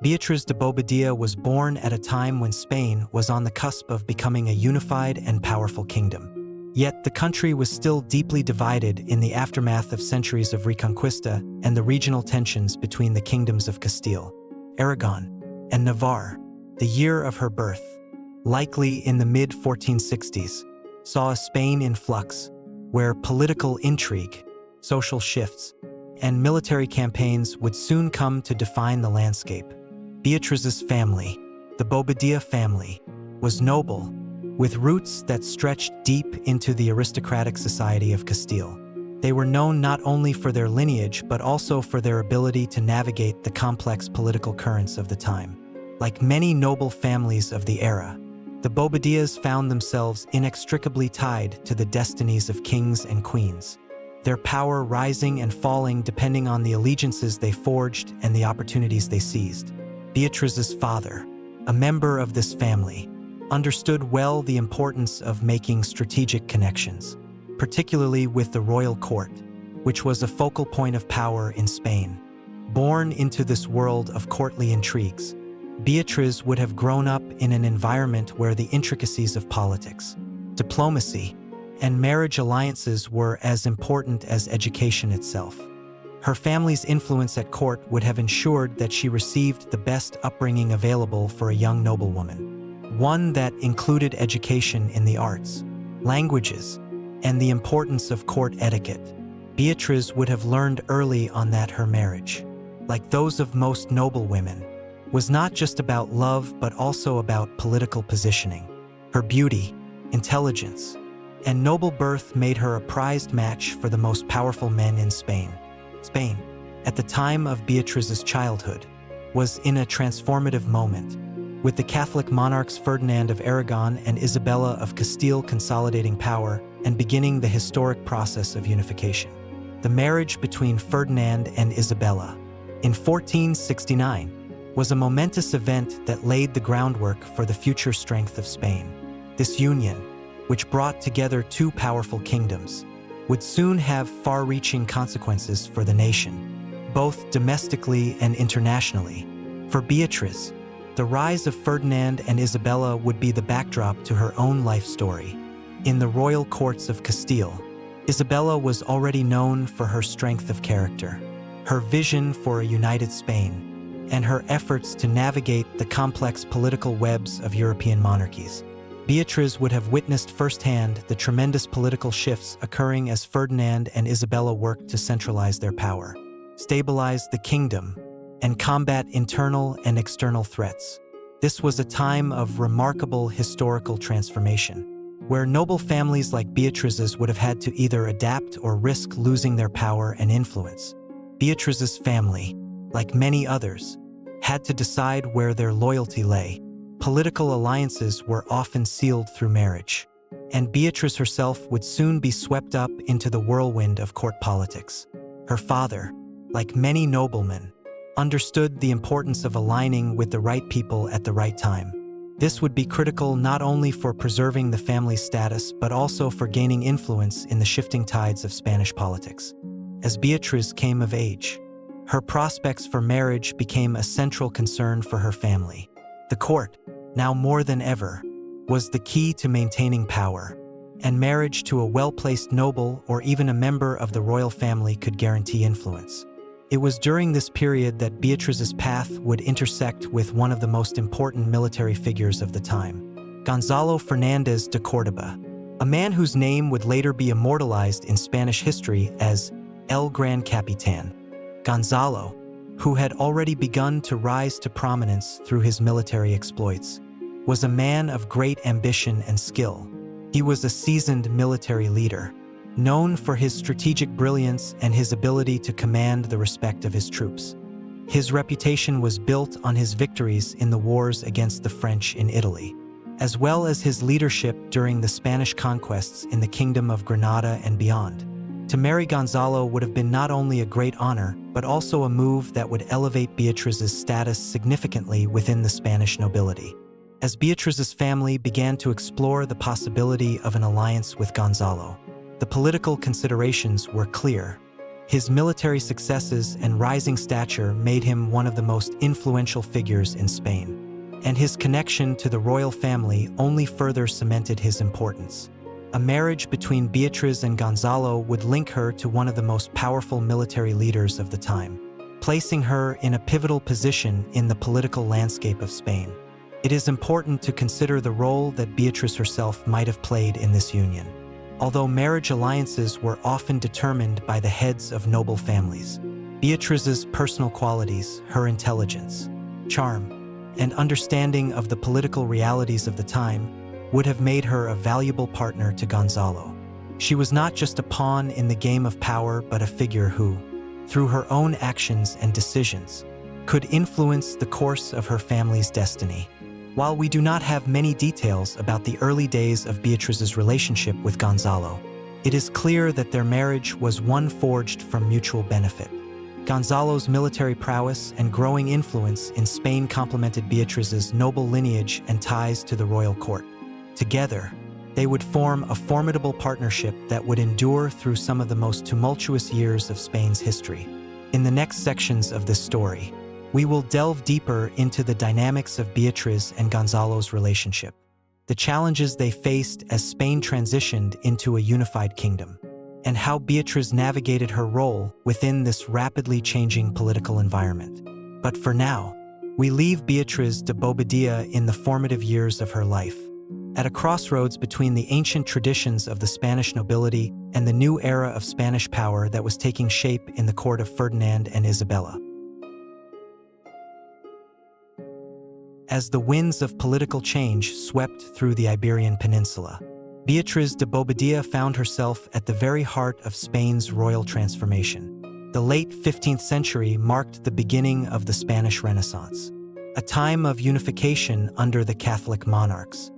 Beatriz de Bobadilla was born at a time when Spain was on the cusp of becoming a unified and powerful kingdom. Yet the country was still deeply divided in the aftermath of centuries of Reconquista and the regional tensions between the kingdoms of Castile, Aragon, and Navarre. The year of her birth, likely in the mid-1460s, saw a Spain in flux, where political intrigue, social shifts, and military campaigns would soon come to define the landscape. Beatriz's family, the Bobadilla family, was noble, with roots that stretched deep into the aristocratic society of Castile. They were known not only for their lineage but also for their ability to navigate the complex political currents of the time. Like many noble families of the era, the Bobadillas found themselves inextricably tied to the destinies of kings and queens, their power rising and falling depending on the allegiances they forged and the opportunities they seized. Beatriz's father, a member of this family, understood well the importance of making strategic connections, particularly with the royal court, which was a focal point of power in Spain. Born into this world of courtly intrigues, Beatriz would have grown up in an environment where the intricacies of politics, diplomacy, and marriage alliances were as important as education itself. Her family's influence at court would have ensured that she received the best upbringing available for a young noblewoman, one that included education in the arts, languages, and the importance of court etiquette. Beatriz would have learned early on that her marriage, like those of most noblewomen, was not just about love but also about political positioning. Her beauty, intelligence, and noble birth made her a prized match for the most powerful men in Spain. Spain, at the time of Beatriz's childhood, was in a transformative moment, with the Catholic monarchs Ferdinand of Aragon and Isabella of Castile consolidating power and beginning the historic process of unification. The marriage between Ferdinand and Isabella in 1469 was a momentous event that laid the groundwork for the future strength of Spain. This union, which brought together two powerful kingdoms, would soon have far-reaching consequences for the nation, both domestically and internationally. For Beatriz, the rise of Ferdinand and Isabella would be the backdrop to her own life story. In the royal courts of Castile, Isabella was already known for her strength of character, her vision for a united Spain, and her efforts to navigate the complex political webs of European monarchies. Beatriz would have witnessed firsthand the tremendous political shifts occurring as Ferdinand and Isabella worked to centralize their power, stabilize the kingdom, and combat internal and external threats. This was a time of remarkable historical transformation, where noble families like Beatriz's would have had to either adapt or risk losing their power and influence. Beatriz's family, like many others, had to decide where their loyalty lay. Political alliances were often sealed through marriage, and Beatriz herself would soon be swept up into the whirlwind of court politics. Her father, like many noblemen, understood the importance of aligning with the right people at the right time. This would be critical not only for preserving the family's status but also for gaining influence in the shifting tides of Spanish politics. As Beatriz came of age, her prospects for marriage became a central concern for her family. The court, now more than ever, was the key to maintaining power, and marriage to a well-placed noble or even a member of the royal family could guarantee influence. It was during this period that Beatriz's path would intersect with one of the most important military figures of the time, Gonzalo Fernández de Córdoba, a man whose name would later be immortalized in Spanish history as El Gran Capitán. Gonzalo, who had already begun to rise to prominence through his military exploits, was a man of great ambition and skill. He was a seasoned military leader, known for his strategic brilliance and his ability to command the respect of his troops. His reputation was built on his victories in the wars against the French in Italy, as well as his leadership during the Spanish conquests in the Kingdom of Granada and beyond. To marry Gonzalo would have been not only a great honor, but also a move that would elevate Beatriz's status significantly within the Spanish nobility. As Beatriz's family began to explore the possibility of an alliance with Gonzalo, the political considerations were clear. His military successes and rising stature made him one of the most influential figures in Spain, and his connection to the royal family only further cemented his importance. A marriage between Beatriz and Gonzalo would link her to one of the most powerful military leaders of the time, placing her in a pivotal position in the political landscape of Spain. It is important to consider the role that Beatriz herself might have played in this union. Although marriage alliances were often determined by the heads of noble families, Beatriz's personal qualities, her intelligence, charm, and understanding of the political realities of the time would have made her a valuable partner to Gonzalo. She was not just a pawn in the game of power, but a figure who, through her own actions and decisions, could influence the course of her family's destiny. While we do not have many details about the early days of Beatriz's relationship with Gonzalo, it is clear that their marriage was one forged from mutual benefit. Gonzalo's military prowess and growing influence in Spain complemented Beatriz's noble lineage and ties to the royal court. Together, they would form a formidable partnership that would endure through some of the most tumultuous years of Spain's history. In the next sections of this story, we will delve deeper into the dynamics of Beatriz and Gonzalo's relationship, the challenges they faced as Spain transitioned into a unified kingdom, and how Beatriz navigated her role within this rapidly changing political environment. But for now, we leave Beatriz de Bobadilla in the formative years of her life, at a crossroads between the ancient traditions of the Spanish nobility and the new era of Spanish power that was taking shape in the court of Ferdinand and Isabella. As the winds of political change swept through the Iberian Peninsula, Beatriz de Bobadilla found herself at the very heart of Spain's royal transformation. The late 15th century marked the beginning of the Spanish Renaissance, a time of unification under the Catholic monarchs,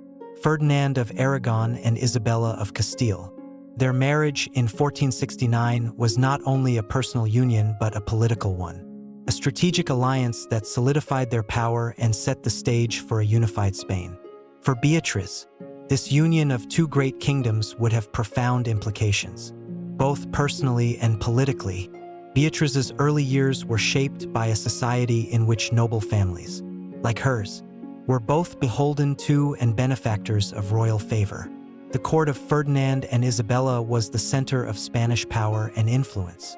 Ferdinand of Aragon and Isabella of Castile. Their marriage in 1469 was not only a personal union but a political one, a strategic alliance that solidified their power and set the stage for a unified Spain. For Beatriz, this union of two great kingdoms would have profound implications. Both personally and politically, Beatriz's early years were shaped by a society in which noble families, like hers, were both beholden to and benefactors of royal favor. The court of Ferdinand and Isabella was the center of Spanish power and influence,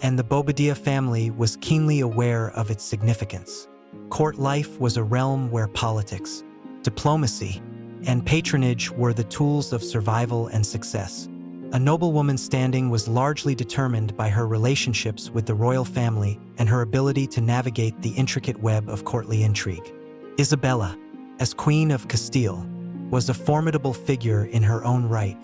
and the Bobadilla family was keenly aware of its significance. Court life was a realm where politics, diplomacy, and patronage were the tools of survival and success. A noblewoman's standing was largely determined by her relationships with the royal family and her ability to navigate the intricate web of courtly intrigue. Isabella, as Queen of Castile, was a formidable figure in her own right,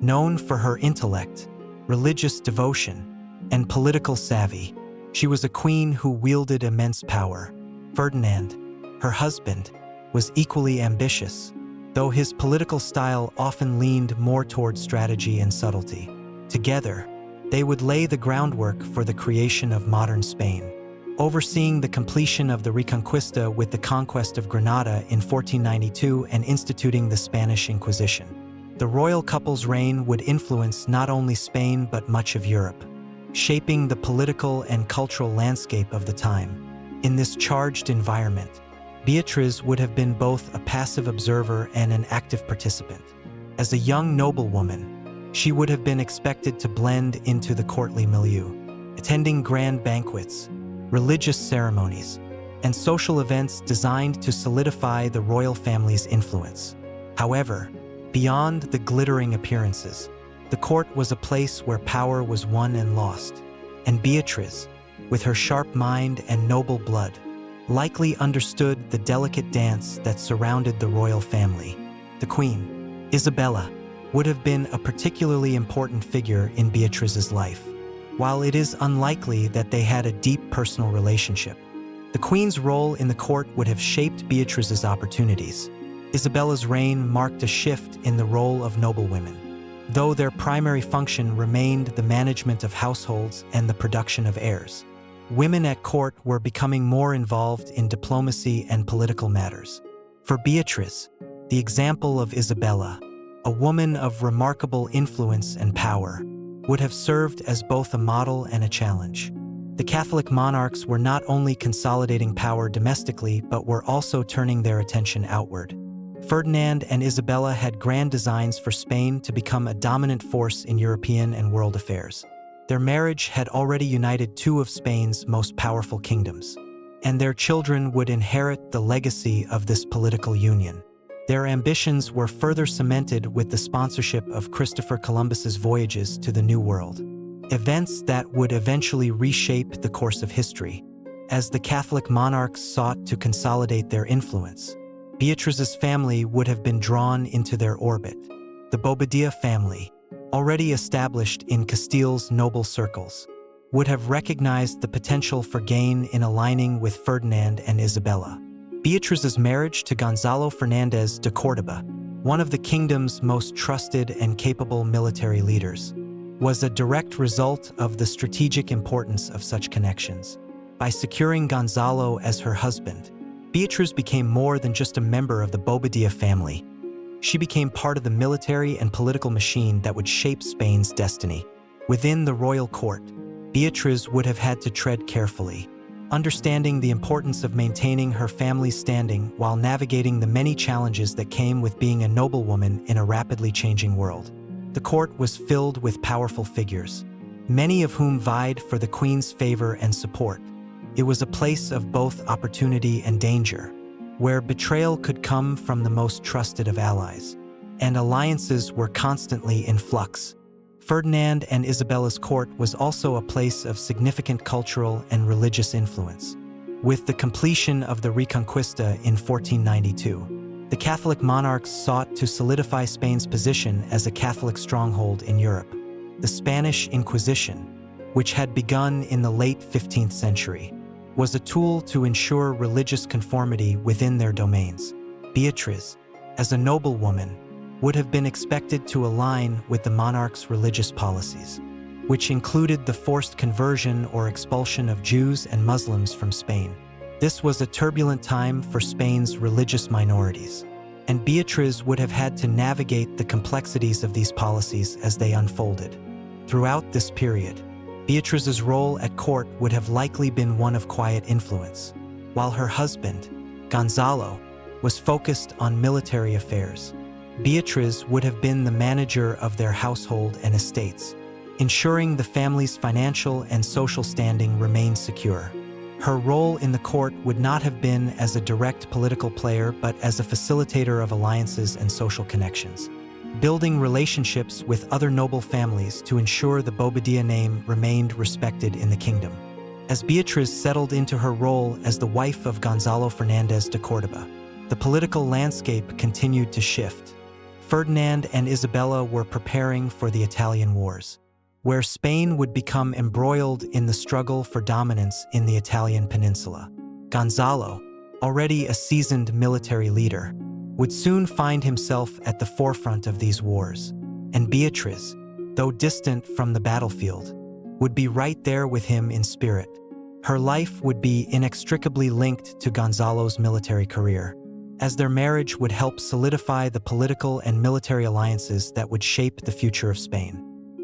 known for her intellect, religious devotion, and political savvy. She was a queen who wielded immense power. Ferdinand, her husband, was equally ambitious, though his political style often leaned more toward strategy and subtlety. Together, they would lay the groundwork for the creation of modern Spain, overseeing the completion of the Reconquista with the conquest of Granada in 1492 and instituting the Spanish Inquisition. The royal couple's reign would influence not only Spain but much of Europe, shaping the political and cultural landscape of the time. In this charged environment, Beatriz would have been both a passive observer and an active participant. As a young noblewoman, she would have been expected to blend into the courtly milieu, attending grand banquets, religious ceremonies, and social events designed to solidify the royal family's influence. However, beyond the glittering appearances, the court was a place where power was won and lost, and Beatriz, with her sharp mind and noble blood, likely understood the delicate dance that surrounded the royal family. The Queen, Isabella, would have been a particularly important figure in Beatriz's life. While it is unlikely that they had a deep personal relationship, the Queen's role in the court would have shaped Beatriz's opportunities. Isabella's reign marked a shift in the role of noblewomen, though their primary function remained the management of households and the production of heirs. Women at court were becoming more involved in diplomacy and political matters. For Beatriz, the example of Isabella, a woman of remarkable influence and power, would have served as both a model and a challenge. The Catholic monarchs were not only consolidating power domestically, but were also turning their attention outward. Ferdinand and Isabella had grand designs for Spain to become a dominant force in European and world affairs. Their marriage had already united two of Spain's most powerful kingdoms, and their children would inherit the legacy of this political union. Their ambitions were further cemented with the sponsorship of Christopher Columbus's voyages to the New World, events that would eventually reshape the course of history. As the Catholic monarchs sought to consolidate their influence, Beatriz's family would have been drawn into their orbit. The Bobadilla family, already established in Castile's noble circles, would have recognized the potential for gain in aligning with Ferdinand and Isabella. Beatriz's marriage to Gonzalo Fernández de Córdoba, one of the kingdom's most trusted and capable military leaders, was a direct result of the strategic importance of such connections. By securing Gonzalo as her husband, Beatriz became more than just a member of the Bobadilla family. She became part of the military and political machine that would shape Spain's destiny. Within the royal court, Beatriz would have had to tread carefully, understanding the importance of maintaining her family's standing while navigating the many challenges that came with being a noblewoman in a rapidly changing world. The court was filled with powerful figures, many of whom vied for the Queen's favor and support. It was a place of both opportunity and danger, where betrayal could come from the most trusted of allies, and alliances were constantly in flux. Ferdinand and Isabella's court was also a place of significant cultural and religious influence. With the completion of the Reconquista in 1492, the Catholic monarchs sought to solidify Spain's position as a Catholic stronghold in Europe. The Spanish Inquisition, which had begun in the late 15th century, was a tool to ensure religious conformity within their domains. Beatriz, as a noblewoman, would have been expected to align with the monarch's religious policies, which included the forced conversion or expulsion of Jews and Muslims from Spain. This was a turbulent time for Spain's religious minorities, and Beatriz would have had to navigate the complexities of these policies as they unfolded. Throughout this period, Beatriz's role at court would have likely been one of quiet influence, while her husband, Gonzalo, was focused on military affairs. Beatriz would have been the manager of their household and estates, ensuring the family's financial and social standing remained secure. Her role in the court would not have been as a direct political player, but as a facilitator of alliances and social connections, building relationships with other noble families to ensure the Bobadilla name remained respected in the kingdom. As Beatriz settled into her role as the wife of Gonzalo Fernández de Córdoba, the political landscape continued to shift. Ferdinand and Isabella were preparing for the Italian Wars, where Spain would become embroiled in the struggle for dominance in the Italian peninsula. Gonzalo, already a seasoned military leader, would soon find himself at the forefront of these wars, and Beatriz, though distant from the battlefield, would be right there with him in spirit. Her life would be inextricably linked to Gonzalo's military career, as their marriage would help solidify the political and military alliances that would shape the future of Spain.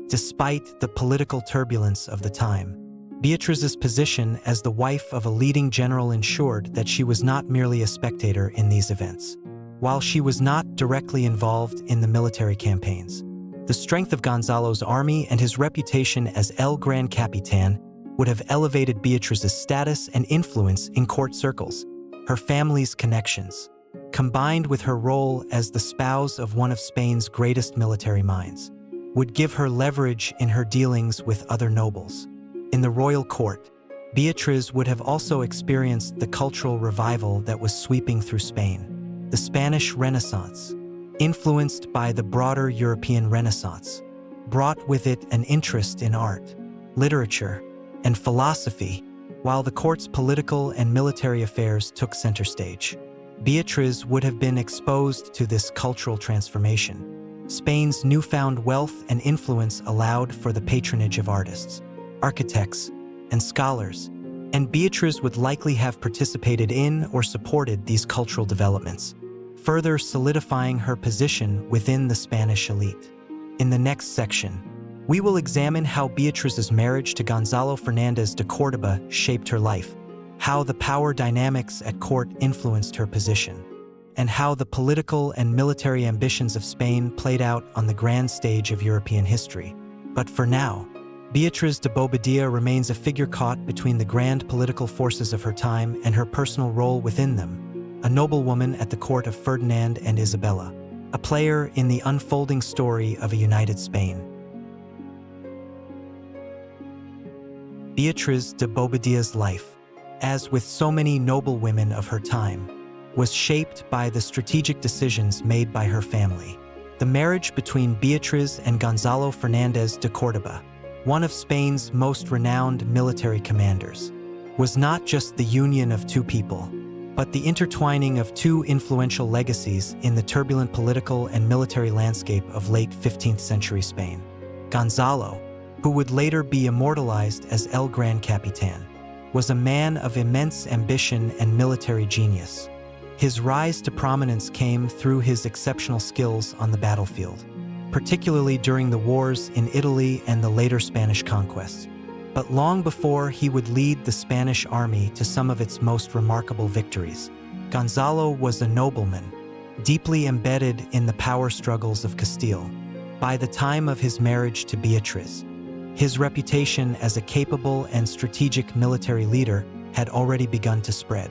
Despite the political turbulence of the time, Beatriz's position as the wife of a leading general ensured that she was not merely a spectator in these events. While she was not directly involved in the military campaigns, the strength of Gonzalo's army and his reputation as El Gran Capitán would have elevated Beatriz's status and influence in court circles. Her family's connections, combined with her role as the spouse of one of Spain's greatest military minds, would give her leverage in her dealings with other nobles. In the royal court, Beatriz would have also experienced the cultural revival that was sweeping through Spain. The Spanish Renaissance, influenced by the broader European Renaissance, brought with it an interest in art, literature, and philosophy, while the court's political and military affairs took center stage. Beatriz would have been exposed to this cultural transformation. Spain's newfound wealth and influence allowed for the patronage of artists, architects, and scholars, and Beatriz would likely have participated in or supported these cultural developments, further solidifying her position within the Spanish elite. In the next section, We will examine how Beatriz's marriage to Gonzalo Fernández de Córdoba shaped her life, how the power dynamics at court influenced her position, and how the political and military ambitions of Spain played out on the grand stage of European history. But for now, Beatriz de Bobadilla remains a figure caught between the grand political forces of her time and her personal role within them, a noblewoman at the court of Ferdinand and Isabella, a player in the unfolding story of a united Spain. Beatriz de Bobadilla's life, as with so many noblewomen of her time, was shaped by the strategic decisions made by her family. The marriage between Beatriz and Gonzalo Fernández de Córdoba, one of Spain's most renowned military commanders, was not just the union of two people, but the intertwining of two influential legacies in the turbulent political and military landscape of late 15th century Spain. Gonzalo, who would later be immortalized as El Gran Capitán, was a man of immense ambition and military genius. His rise to prominence came through his exceptional skills on the battlefield, particularly during the wars in Italy and the later Spanish conquest. But long before he would lead the Spanish army to some of its most remarkable victories, Gonzalo was a nobleman, deeply embedded in the power struggles of Castile. By the time of his marriage to Beatriz, his reputation as a capable and strategic military leader had already begun to spread.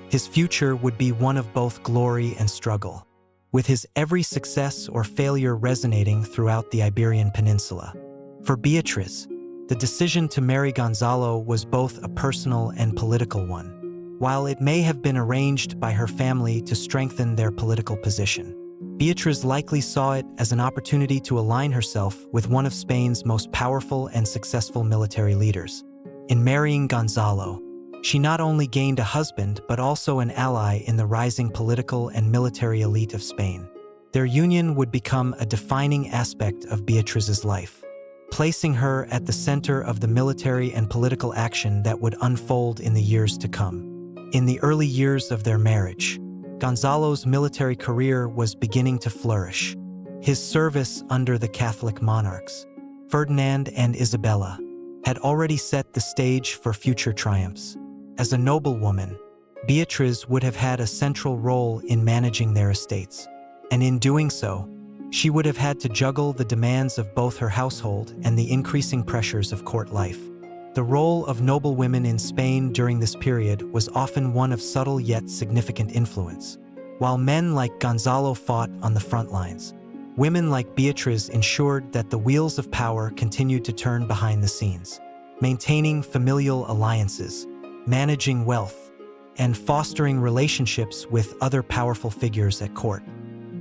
His future would be one of both glory and struggle, with his every success or failure resonating throughout the Iberian Peninsula. For Beatriz, the decision to marry Gonzalo was both a personal and political one. While it may have been arranged by her family to strengthen their political position, Beatriz likely saw it as an opportunity to align herself with one of Spain's most powerful and successful military leaders. In marrying Gonzalo, she not only gained a husband but also an ally in the rising political and military elite of Spain. Their union would become a defining aspect of Beatriz's life, placing her at the center of the military and political action that would unfold in the years to come. In the early years of their marriage, Gonzalo's military career was beginning to flourish. His service under the Catholic monarchs, Ferdinand and Isabella, had already set the stage for future triumphs. As a noblewoman, Beatriz would have had a central role in managing their estates, and in doing so, she would have had to juggle the demands of both her household and the increasing pressures of court life. The role of noblewomen in Spain during this period was often one of subtle yet significant influence. While men like Gonzalo fought on the front lines, women like Beatriz ensured that the wheels of power continued to turn behind the scenes, maintaining familial alliances, managing wealth, and fostering relationships with other powerful figures at court.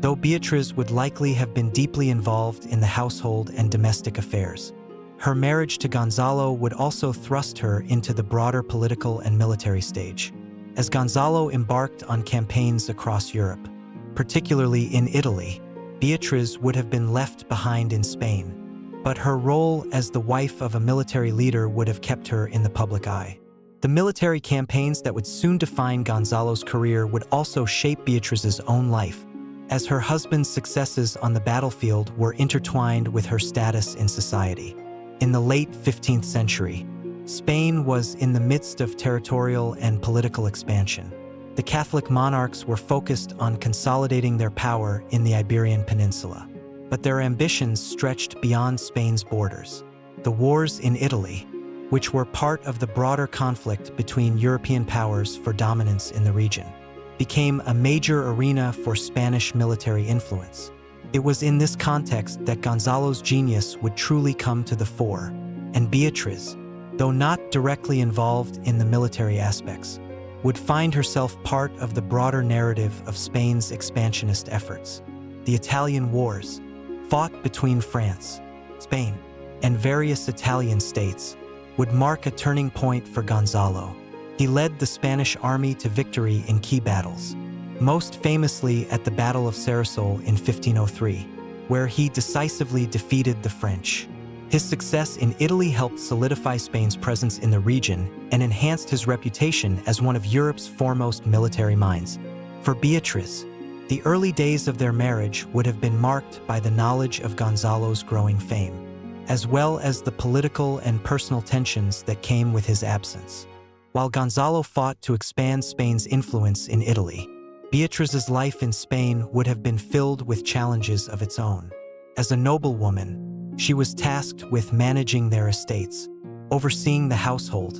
Though Beatriz would likely have been deeply involved in the household and domestic affairs, her marriage to Gonzalo would also thrust her into the broader political and military stage. As Gonzalo embarked on campaigns across Europe, particularly in Italy, Beatriz would have been left behind in Spain, but her role as the wife of a military leader would have kept her in the public eye. The military campaigns that would soon define Gonzalo's career would also shape Beatriz's own life, as her husband's successes on the battlefield were intertwined with her status in society. In the late 15th century, Spain was in the midst of territorial and political expansion. The Catholic monarchs were focused on consolidating their power in the Iberian Peninsula, but their ambitions stretched beyond Spain's borders. The wars in Italy, which were part of the broader conflict between European powers for dominance in the region, became a major arena for Spanish military influence. It was in this context that Gonzalo's genius would truly come to the fore, and Beatriz, though not directly involved in the military aspects, would find herself part of the broader narrative of Spain's expansionist efforts. The Italian Wars, fought between France, Spain, and various Italian states, would mark a turning point for Gonzalo. He led the Spanish army to victory in key battles, most famously at the Battle of Sarasol in 1503, where he decisively defeated the French. His success in Italy helped solidify Spain's presence in the region and enhanced his reputation as one of Europe's foremost military minds. For Beatriz, the early days of their marriage would have been marked by the knowledge of Gonzalo's growing fame. as well as the political and personal tensions that came with his absence. While Gonzalo fought to expand Spain's influence in Italy, Beatriz's life in Spain would have been filled with challenges of its own. As a noblewoman, she was tasked with managing their estates, overseeing the household,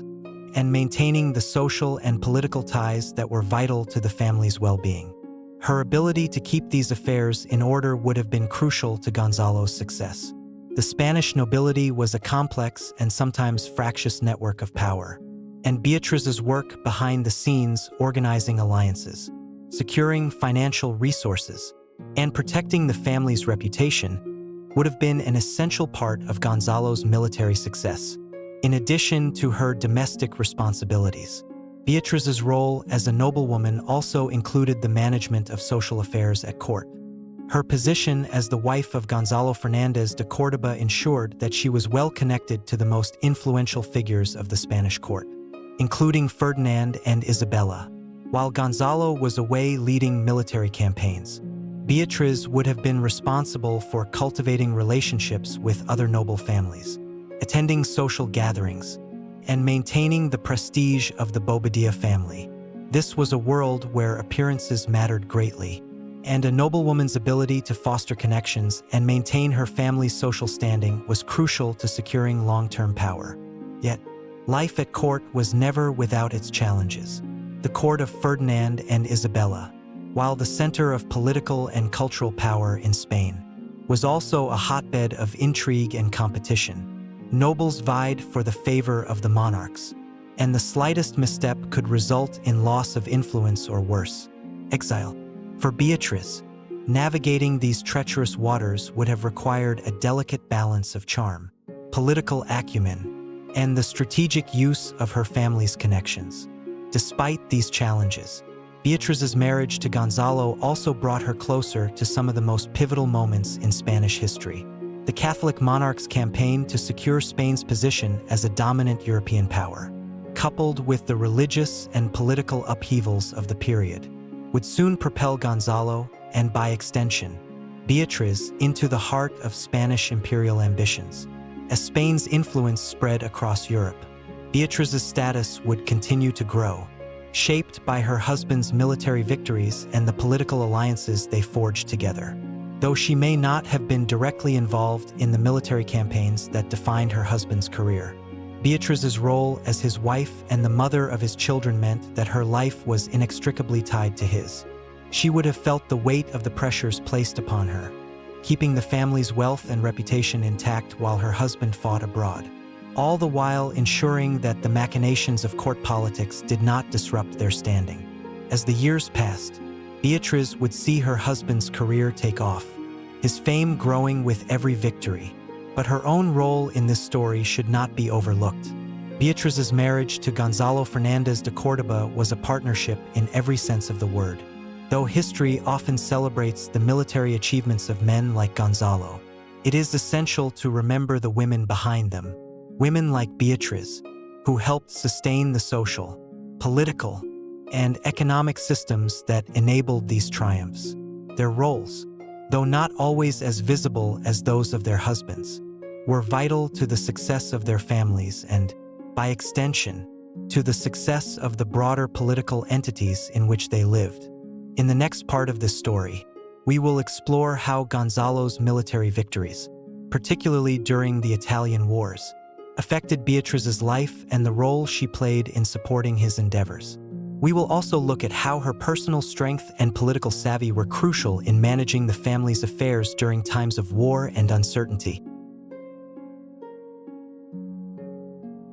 and maintaining the social and political ties that were vital to the family's well-being. Her ability to keep these affairs in order would have been crucial to Gonzalo's success. The Spanish nobility was a complex and sometimes fractious network of power, and Beatriz's work behind the scenes organizing alliances, securing financial resources, and protecting the family's reputation would have been an essential part of Gonzalo's military success. In addition to her domestic responsibilities, Beatriz's role as a noblewoman also included the management of social affairs at court. Her position as the wife of Gonzalo Fernández de Córdoba ensured that she was well connected to the most influential figures of the Spanish court, including Ferdinand and Isabella. While Gonzalo was away leading military campaigns, Beatriz would have been responsible for cultivating relationships with other noble families, attending social gatherings, and maintaining the prestige of the Bobadilla family. This was a world where appearances mattered greatly, and a noblewoman's ability to foster connections and maintain her family's social standing was crucial to securing long-term power. Yet, life at court was never without its challenges. The court of Ferdinand and Isabella, while the center of political and cultural power in Spain, was also a hotbed of intrigue and competition. Nobles vied for the favor of the monarchs, and the slightest misstep could result in loss of influence or worse, exile. For Beatriz, navigating these treacherous waters would have required a delicate balance of charm, political acumen, and the strategic use of her family's connections. Despite these challenges, Beatriz's marriage to Gonzalo also brought her closer to some of the most pivotal moments in Spanish history. The Catholic monarch's campaign to secure Spain's position as a dominant European power, coupled with the religious and political upheavals of the period, would soon propel Gonzalo, and by extension, Beatriz, into the heart of Spanish imperial ambitions. As Spain's influence spread across Europe, Beatriz's status would continue to grow, shaped by her husband's military victories and the political alliances they forged together. Though she may not have been directly involved in the military campaigns that defined her husband's career, Beatriz's role as his wife and the mother of his children meant that her life was inextricably tied to his. She would have felt the weight of the pressures placed upon her, keeping the family's wealth and reputation intact while her husband fought abroad, all the while ensuring that the machinations of court politics did not disrupt their standing. As the years passed, Beatriz would see her husband's career take off, his fame growing with every victory. But her own role in this story should not be overlooked. Beatriz's marriage to Gonzalo Fernández de Córdoba was a partnership in every sense of the word. Though history often celebrates the military achievements of men like Gonzalo, it is essential to remember the women behind them, women like Beatriz, who helped sustain the social, political, and economic systems that enabled these triumphs. Their roles, though not always as visible as those of their husbands, were vital to the success of their families and, by extension, to the success of the broader political entities in which they lived. In the next part of this story, we will explore how Gonzalo's military victories, particularly during the Italian Wars, affected Beatriz's life and the role she played in supporting his endeavors. We will also look at how her personal strength and political savvy were crucial in managing the family's affairs during times of war and uncertainty.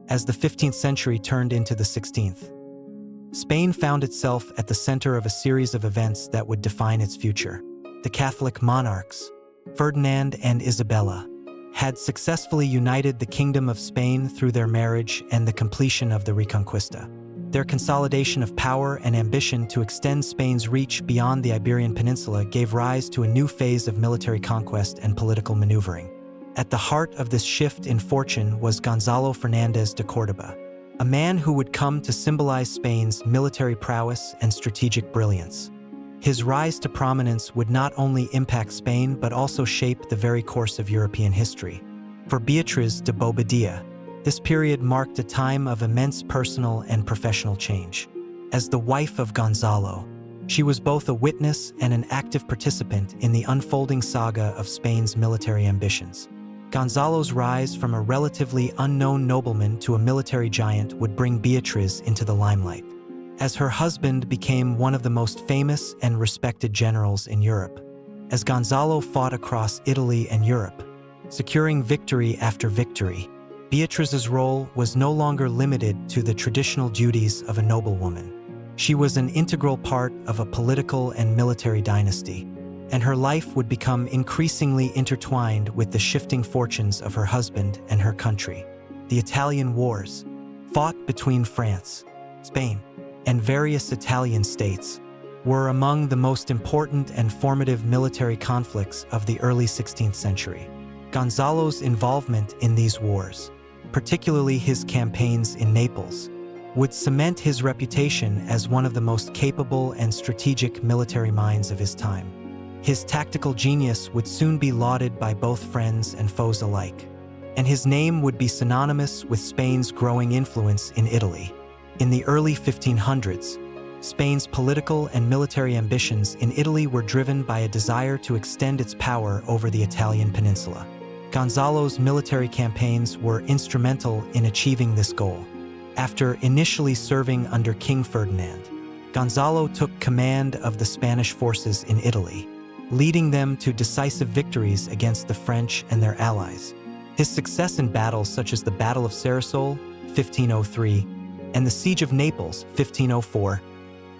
As the 15th century turned into the 16th, Spain found itself at the center of a series of events that would define its future. The Catholic monarchs, Ferdinand and Isabella, had successfully united the Kingdom of Spain through their marriage and the completion of the Reconquista. Their consolidation of power and ambition to extend Spain's reach beyond the Iberian Peninsula gave rise to a new phase of military conquest and political maneuvering. At the heart of this shift in fortune was Gonzalo Fernández de Córdoba, a man who would come to symbolize Spain's military prowess and strategic brilliance. His rise to prominence would not only impact Spain but also shape the very course of European history. For Beatriz de Bobadilla, this period marked a time of immense personal and professional change. As the wife of Gonzalo, she was both a witness and an active participant in the unfolding saga of Spain's military ambitions. Gonzalo's rise from a relatively unknown nobleman to a military giant would bring Beatriz into the limelight, as her husband became one of the most famous and respected generals in Europe. As Gonzalo fought across Italy and Europe, securing victory after victory, Beatriz's role was no longer limited to the traditional duties of a noblewoman. She was an integral part of a political and military dynasty, and her life would become increasingly intertwined with the shifting fortunes of her husband and her country. The Italian Wars, fought between France, Spain, and various Italian states, were among the most important and formative military conflicts of the early 16th century. Gonzalo's involvement in these wars, particularly his campaigns in Naples, would cement his reputation as one of the most capable and strategic military minds of his time. His tactical genius would soon be lauded by both friends and foes alike, and his name would be synonymous with Spain's growing influence in Italy. In the early 1500s, Spain's political and military ambitions in Italy were driven by a desire to extend its power over the Italian peninsula. Gonzalo's military campaigns were instrumental in achieving this goal. After initially serving under King Ferdinand, Gonzalo took command of the Spanish forces in Italy, leading them to decisive victories against the French and their allies. His success in battles such as the Battle of Sarasol, 1503, and the Siege of Naples, 1504,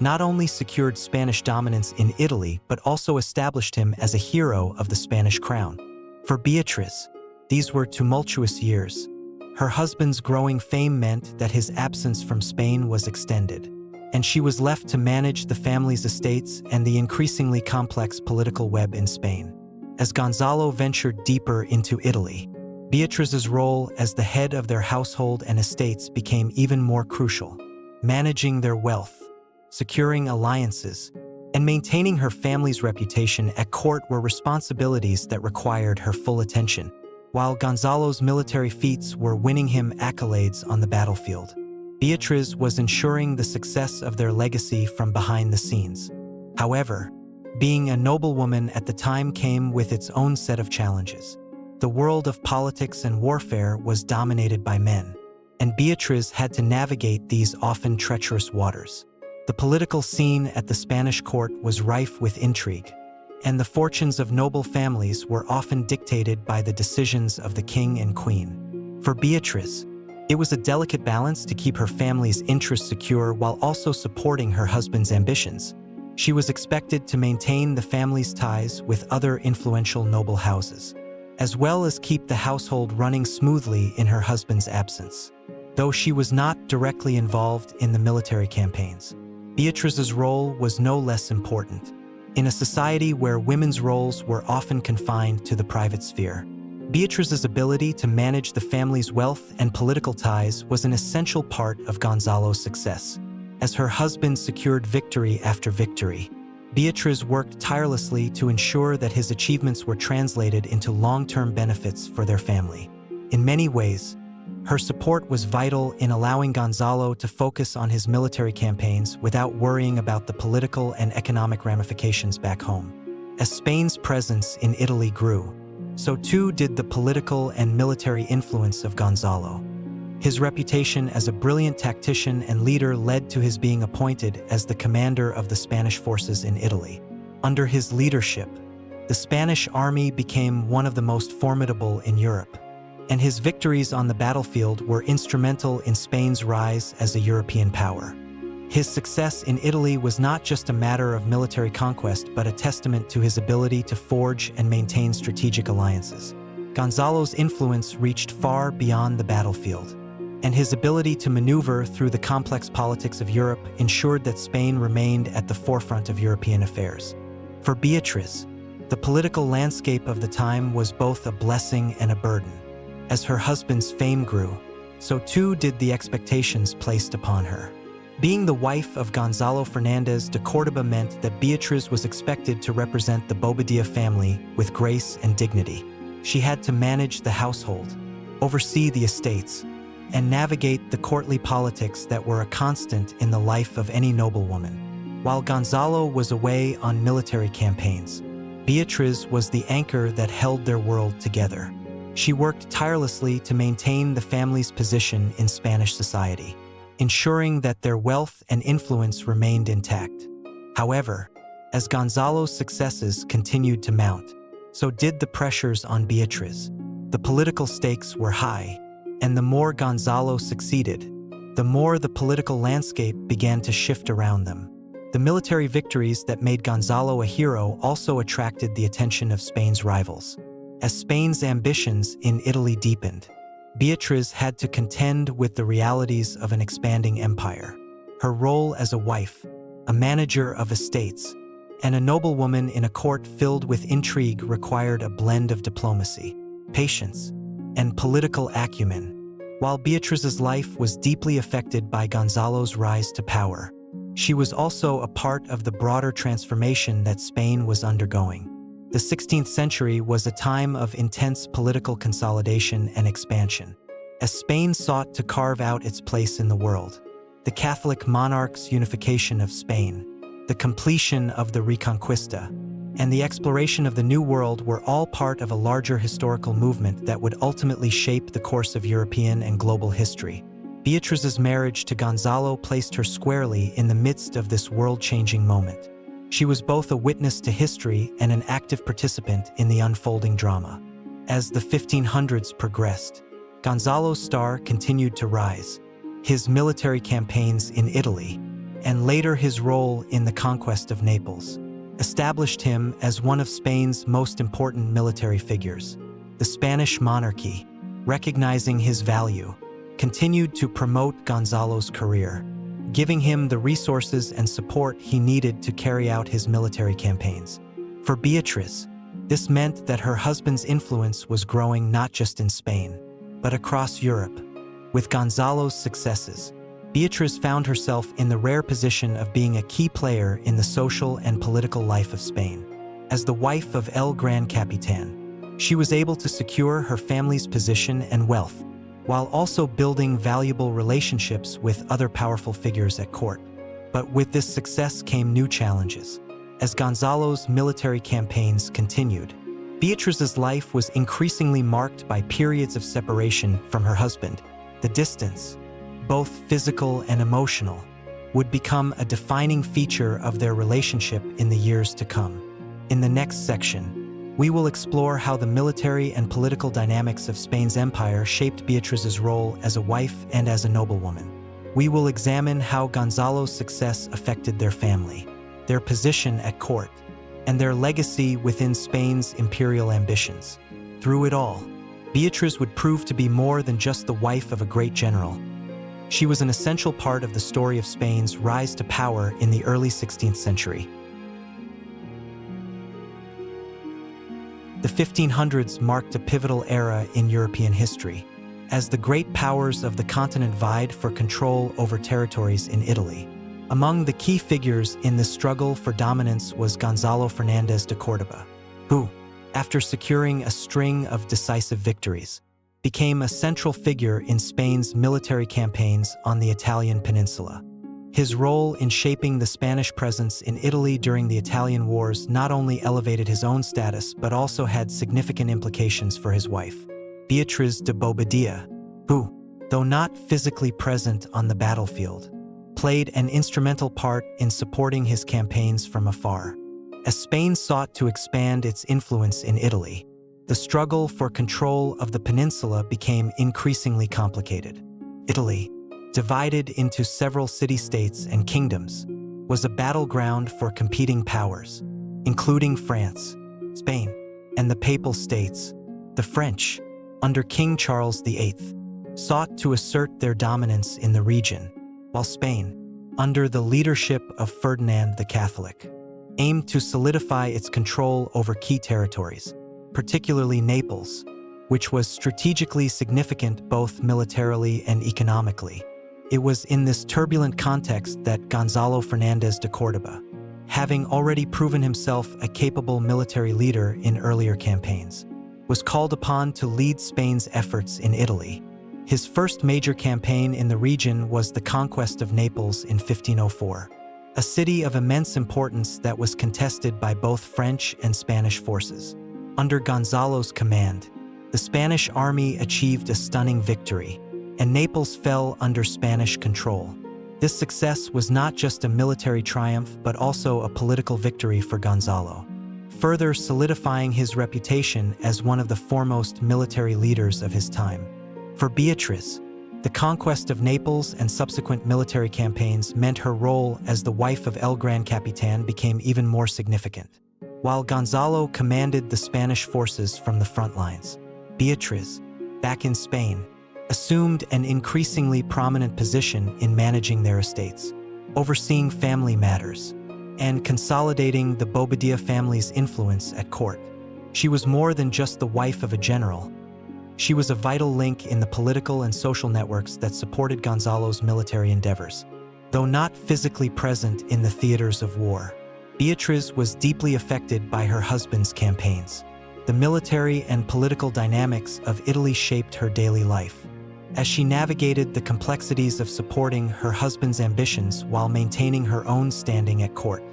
not only secured Spanish dominance in Italy but also established him as a hero of the Spanish crown. For Beatriz, these were tumultuous years. Her husband's growing fame meant that his absence from Spain was extended, and she was left to manage the family's estates and the increasingly complex political web in Spain. As Gonzalo ventured deeper into Italy, Beatriz's role as the head of their household and estates became even more crucial. Managing their wealth, securing alliances, and maintaining her family's reputation at court were responsibilities that required her full attention, while Gonzalo's military feats were winning him accolades on the battlefield. Beatriz was ensuring the success of their legacy from behind the scenes. However, being a noblewoman at the time came with its own set of challenges. The world of politics and warfare was dominated by men, and Beatriz had to navigate these often treacherous waters. The political scene at the Spanish court was rife with intrigue, and the fortunes of noble families were often dictated by the decisions of the king and queen. For Beatriz, it was a delicate balance to keep her family's interests secure while also supporting her husband's ambitions. She was expected to maintain the family's ties with other influential noble houses, as well as keep the household running smoothly in her husband's absence. Though she was not directly involved in the military campaigns, Beatriz's role was no less important. In a society where women's roles were often confined to the private sphere, Beatriz's ability to manage the family's wealth and political ties was an essential part of Gonzalo's success. As her husband secured victory after victory, Beatriz worked tirelessly to ensure that his achievements were translated into long-term benefits for their family. In many ways, her support was vital in allowing Gonzalo to focus on his military campaigns without worrying about the political and economic ramifications back home. As Spain's presence in Italy grew, so too did the political and military influence of Gonzalo. His reputation as a brilliant tactician and leader led to his being appointed as the commander of the Spanish forces in Italy. Under his leadership, the Spanish army became one of the most formidable in Europe, and his victories on the battlefield were instrumental in Spain's rise as a European power. His success in Italy was not just a matter of military conquest, but a testament to his ability to forge and maintain strategic alliances. Gonzalo's influence reached far beyond the battlefield, and his ability to maneuver through the complex politics of Europe ensured that Spain remained at the forefront of European affairs. For Beatriz, the political landscape of the time was both a blessing and a burden. As her husband's fame grew, so too did the expectations placed upon her. Being the wife of Gonzalo Fernández de Córdoba meant that Beatriz was expected to represent the Bobadilla family with grace and dignity. She had to manage the household, oversee the estates, and navigate the courtly politics that were a constant in the life of any noblewoman. While Gonzalo was away on military campaigns, Beatriz was the anchor that held their world together. She worked tirelessly to maintain the family's position in Spanish society, ensuring that their wealth and influence remained intact. However, as Gonzalo's successes continued to mount, so did the pressures on Beatriz. The political stakes were high, and the more Gonzalo succeeded, the more the political landscape began to shift around them. The military victories that made Gonzalo a hero also attracted the attention of Spain's rivals. As Spain's ambitions in Italy deepened, Beatriz had to contend with the realities of an expanding empire. Her role as a wife, a manager of estates, and a noblewoman in a court filled with intrigue required a blend of diplomacy, patience, and political acumen. While Beatriz's life was deeply affected by Gonzalo's rise to power, she was also a part of the broader transformation that Spain was undergoing. The 16th century was a time of intense political consolidation and expansion. As Spain sought to carve out its place in the world, the Catholic monarch's unification of Spain, the completion of the Reconquista, and the exploration of the New World were all part of a larger historical movement that would ultimately shape the course of European and global history. Beatriz's marriage to Gonzalo placed her squarely in the midst of this world-changing moment. She was both a witness to history and an active participant in the unfolding drama. As the 1500s progressed, Gonzalo's star continued to rise. His military campaigns in Italy, and later his role in the conquest of Naples, established him as one of Spain's most important military figures. The Spanish monarchy, recognizing his value, continued to promote Gonzalo's career, giving him the resources and support he needed to carry out his military campaigns. For Beatriz, this meant that her husband's influence was growing not just in Spain, but across Europe. With Gonzalo's successes, Beatriz found herself in the rare position of being a key player in the social and political life of Spain. As the wife of El Gran Capitán, she was able to secure her family's position and wealth, while also building valuable relationships with other powerful figures at court. But with this success came new challenges. As Gonzalo's military campaigns continued, Beatriz's life was increasingly marked by periods of separation from her husband. The distance, both physical and emotional, would become a defining feature of their relationship in the years to come. In the next section, we will explore how the military and political dynamics of Spain's empire shaped Beatriz's role as a wife and as a noblewoman. We will examine how Gonzalo's success affected their family, their position at court, and their legacy within Spain's imperial ambitions. Through it all, Beatriz would prove to be more than just the wife of a great general. She was an essential part of the story of Spain's rise to power in the early 16th century. The 1500s marked a pivotal era in European history, as the great powers of the continent vied for control over territories in Italy. Among the key figures in this struggle for dominance was Gonzalo Fernández de Córdoba, who, after securing a string of decisive victories, became a central figure in Spain's military campaigns on the Italian peninsula. His role in shaping the Spanish presence in Italy during the Italian Wars not only elevated his own status but also had significant implications for his wife, Beatriz de Bobadilla, who, though not physically present on the battlefield, played an instrumental part in supporting his campaigns from afar. As Spain sought to expand its influence in Italy, the struggle for control of the peninsula became increasingly complicated. Italy, divided into several city-states and kingdoms, was a battleground for competing powers, including France, Spain, and the Papal States. The French, under King Charles VIII, sought to assert their dominance in the region, while Spain, under the leadership of Ferdinand the Catholic, aimed to solidify its control over key territories, particularly Naples, which was strategically significant both militarily and economically. It was in this turbulent context that Gonzalo Fernández de Córdoba, having already proven himself a capable military leader in earlier campaigns, was called upon to lead Spain's efforts in Italy. His first major campaign in the region was the conquest of Naples in 1504, a city of immense importance that was contested by both French and Spanish forces. Under Gonzalo's command, the Spanish army achieved a stunning victory, and Naples fell under Spanish control. This success was not just a military triumph but also a political victory for Gonzalo, further solidifying his reputation as one of the foremost military leaders of his time. For Beatriz, the conquest of Naples and subsequent military campaigns meant her role as the wife of El Gran Capitán became even more significant. While Gonzalo commanded the Spanish forces from the front lines, Beatriz, back in Spain, assumed an increasingly prominent position in managing their estates, overseeing family matters, and consolidating the Bobadilla family's influence at court. She was more than just the wife of a general. She was a vital link in the political and social networks that supported Gonzalo's military endeavors. Though not physically present in the theaters of war, Beatriz was deeply affected by her husband's campaigns. The military and political dynamics of Italy shaped her daily life, as she navigated the complexities of supporting her husband's ambitions while maintaining her own standing at court.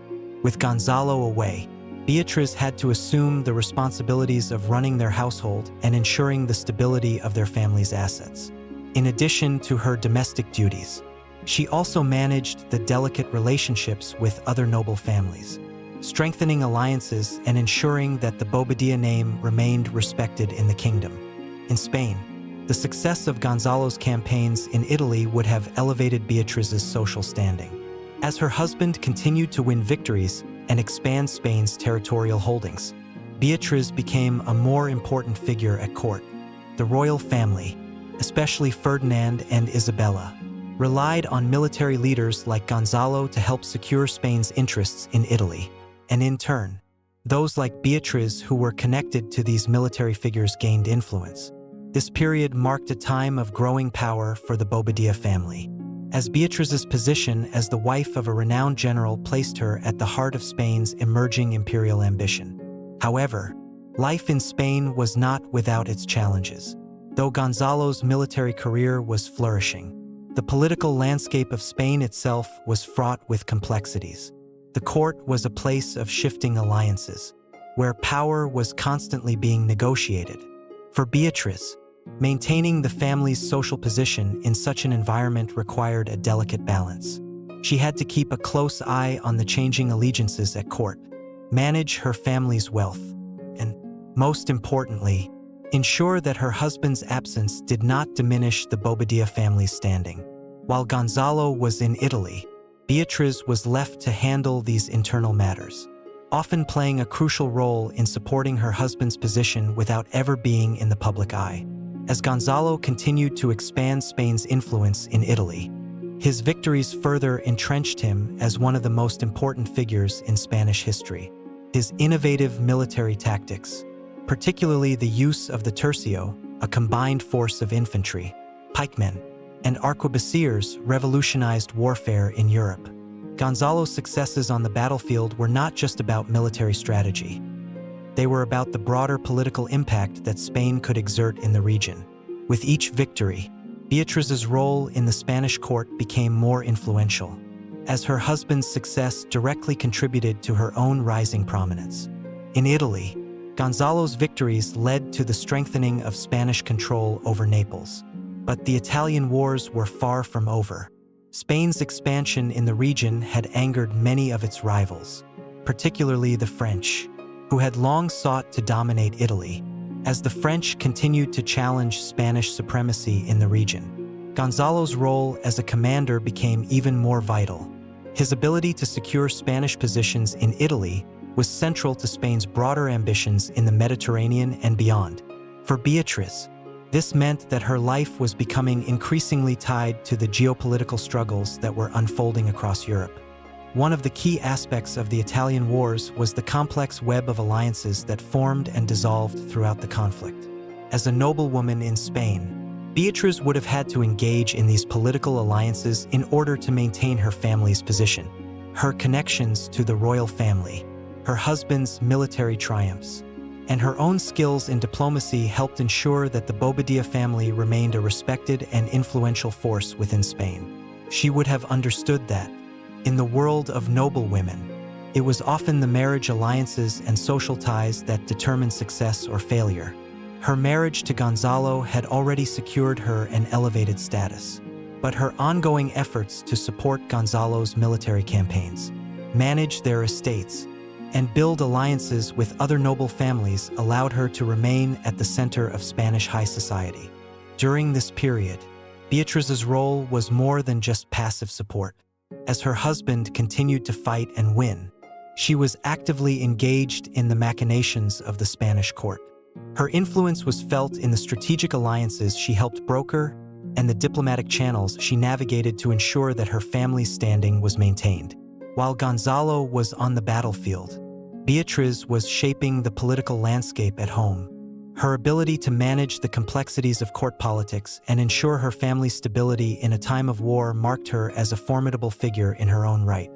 With Gonzalo away, Beatriz had to assume the responsibilities of running their household and ensuring the stability of their family's assets. In addition to her domestic duties, she also managed the delicate relationships with other noble families, strengthening alliances and ensuring that the Bobadilla name remained respected in the kingdom. In Spain, the success of Gonzalo's campaigns in Italy would have elevated Beatriz's social standing. As her husband continued to win victories and expand Spain's territorial holdings, Beatriz became a more important figure at court. The royal family, especially Ferdinand and Isabella, relied on military leaders like Gonzalo to help secure Spain's interests in Italy, and in turn, those like Beatriz who were connected to these military figures gained influence. This period marked a time of growing power for the Bobadilla family, as Beatriz's position as the wife of a renowned general placed her at the heart of Spain's emerging imperial ambition. However, life in Spain was not without its challenges. Though Gonzalo's military career was flourishing, the political landscape of Spain itself was fraught with complexities. The court was a place of shifting alliances, where power was constantly being negotiated. For Beatriz, maintaining the family's social position in such an environment required a delicate balance. She had to keep a close eye on the changing allegiances at court, manage her family's wealth, and, most importantly, ensure that her husband's absence did not diminish the Bobadilla family's standing. While Gonzalo was in Italy, Beatriz was left to handle these internal matters, often playing a crucial role in supporting her husband's position without ever being in the public eye. As Gonzalo continued to expand Spain's influence in Italy, his victories further entrenched him as one of the most important figures in Spanish history. His innovative military tactics, particularly the use of the tercio, a combined force of infantry, pikemen, and arquebusiers, revolutionized warfare in Europe. Gonzalo's successes on the battlefield were not just about military strategy. They were about the broader political impact that Spain could exert in the region. With each victory, Beatriz's role in the Spanish court became more influential, as her husband's success directly contributed to her own rising prominence. In Italy, Gonzalo's victories led to the strengthening of Spanish control over Naples. But the Italian wars were far from over. Spain's expansion in the region had angered many of its rivals, particularly the French, who had long sought to dominate Italy. As the French continued to challenge Spanish supremacy in the region, Gonzalo's role as a commander became even more vital. His ability to secure Spanish positions in Italy was central to Spain's broader ambitions in the Mediterranean and beyond. For Beatriz, this meant that her life was becoming increasingly tied to the geopolitical struggles that were unfolding across Europe. One of the key aspects of the Italian wars was the complex web of alliances that formed and dissolved throughout the conflict. As a noblewoman in Spain, Beatriz would have had to engage in these political alliances in order to maintain her family's position. Her connections to the royal family, her husband's military triumphs, and her own skills in diplomacy helped ensure that the Bobadilla family remained a respected and influential force within Spain. She would have understood that, in the world of noblewomen, it was often the marriage alliances and social ties that determined success or failure. Her marriage to Gonzalo had already secured her an elevated status, but her ongoing efforts to support Gonzalo's military campaigns, manage their estates, and build alliances with other noble families allowed her to remain at the center of Spanish high society. During this period, Beatriz's role was more than just passive support. As her husband continued to fight and win, she was actively engaged in the machinations of the Spanish court. Her influence was felt in the strategic alliances she helped broker and the diplomatic channels she navigated to ensure that her family's standing was maintained. While Gonzalo was on the battlefield, Beatriz was shaping the political landscape at home. Her ability to manage the complexities of court politics and ensure her family's stability in a time of war marked her as a formidable figure in her own right.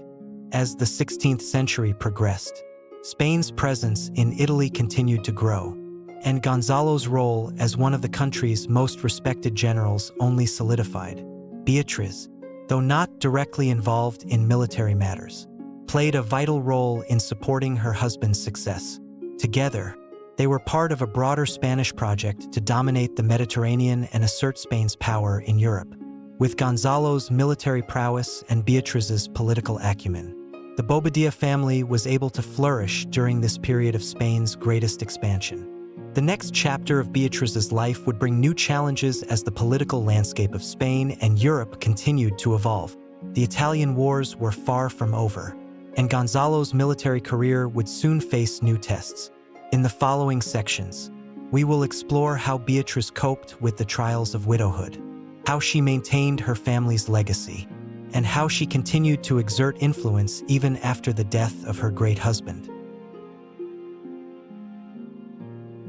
As the 16th century progressed, Spain's presence in Italy continued to grow, and Gonzalo's role as one of the country's most respected generals only solidified. Beatriz, though not directly involved in military matters, played a vital role in supporting her husband's success. Together, they were part of a broader Spanish project to dominate the Mediterranean and assert Spain's power in Europe. With Gonzalo's military prowess and Beatriz's political acumen, the Bobadilla family was able to flourish during this period of Spain's greatest expansion. The next chapter of Beatriz's life would bring new challenges as the political landscape of Spain and Europe continued to evolve. The Italian wars were far from over, and Gonzalo's military career would soon face new tests. In the following sections, we will explore how Beatriz coped with the trials of widowhood, how she maintained her family's legacy, and how she continued to exert influence even after the death of her great husband.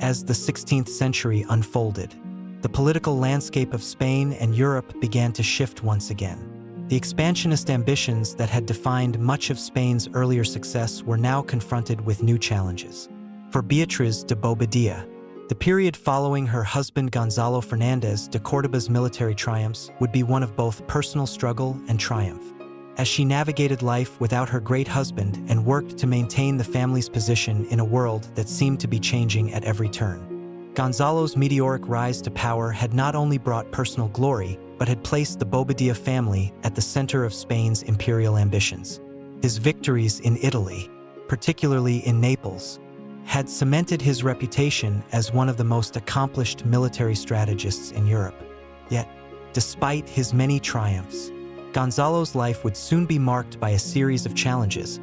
As the 16th century unfolded, the political landscape of Spain and Europe began to shift once again. The expansionist ambitions that had defined much of Spain's earlier success were now confronted with new challenges. For Beatriz de Bobadilla, the period following her husband Gonzalo Fernández de Córdoba's military triumphs would be one of both personal struggle and triumph. As she navigated life without her great husband and worked to maintain the family's position in a world that seemed to be changing at every turn, Gonzalo's meteoric rise to power had not only brought personal glory, but had placed the Bobadilla family at the center of Spain's imperial ambitions. His victories in Italy, particularly in Naples, had cemented his reputation as one of the most accomplished military strategists in Europe. Yet, despite his many triumphs, Gonzalo's life would soon be marked by a series of challenges,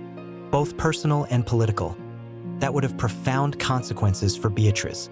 both personal and political, that would have profound consequences for Beatriz.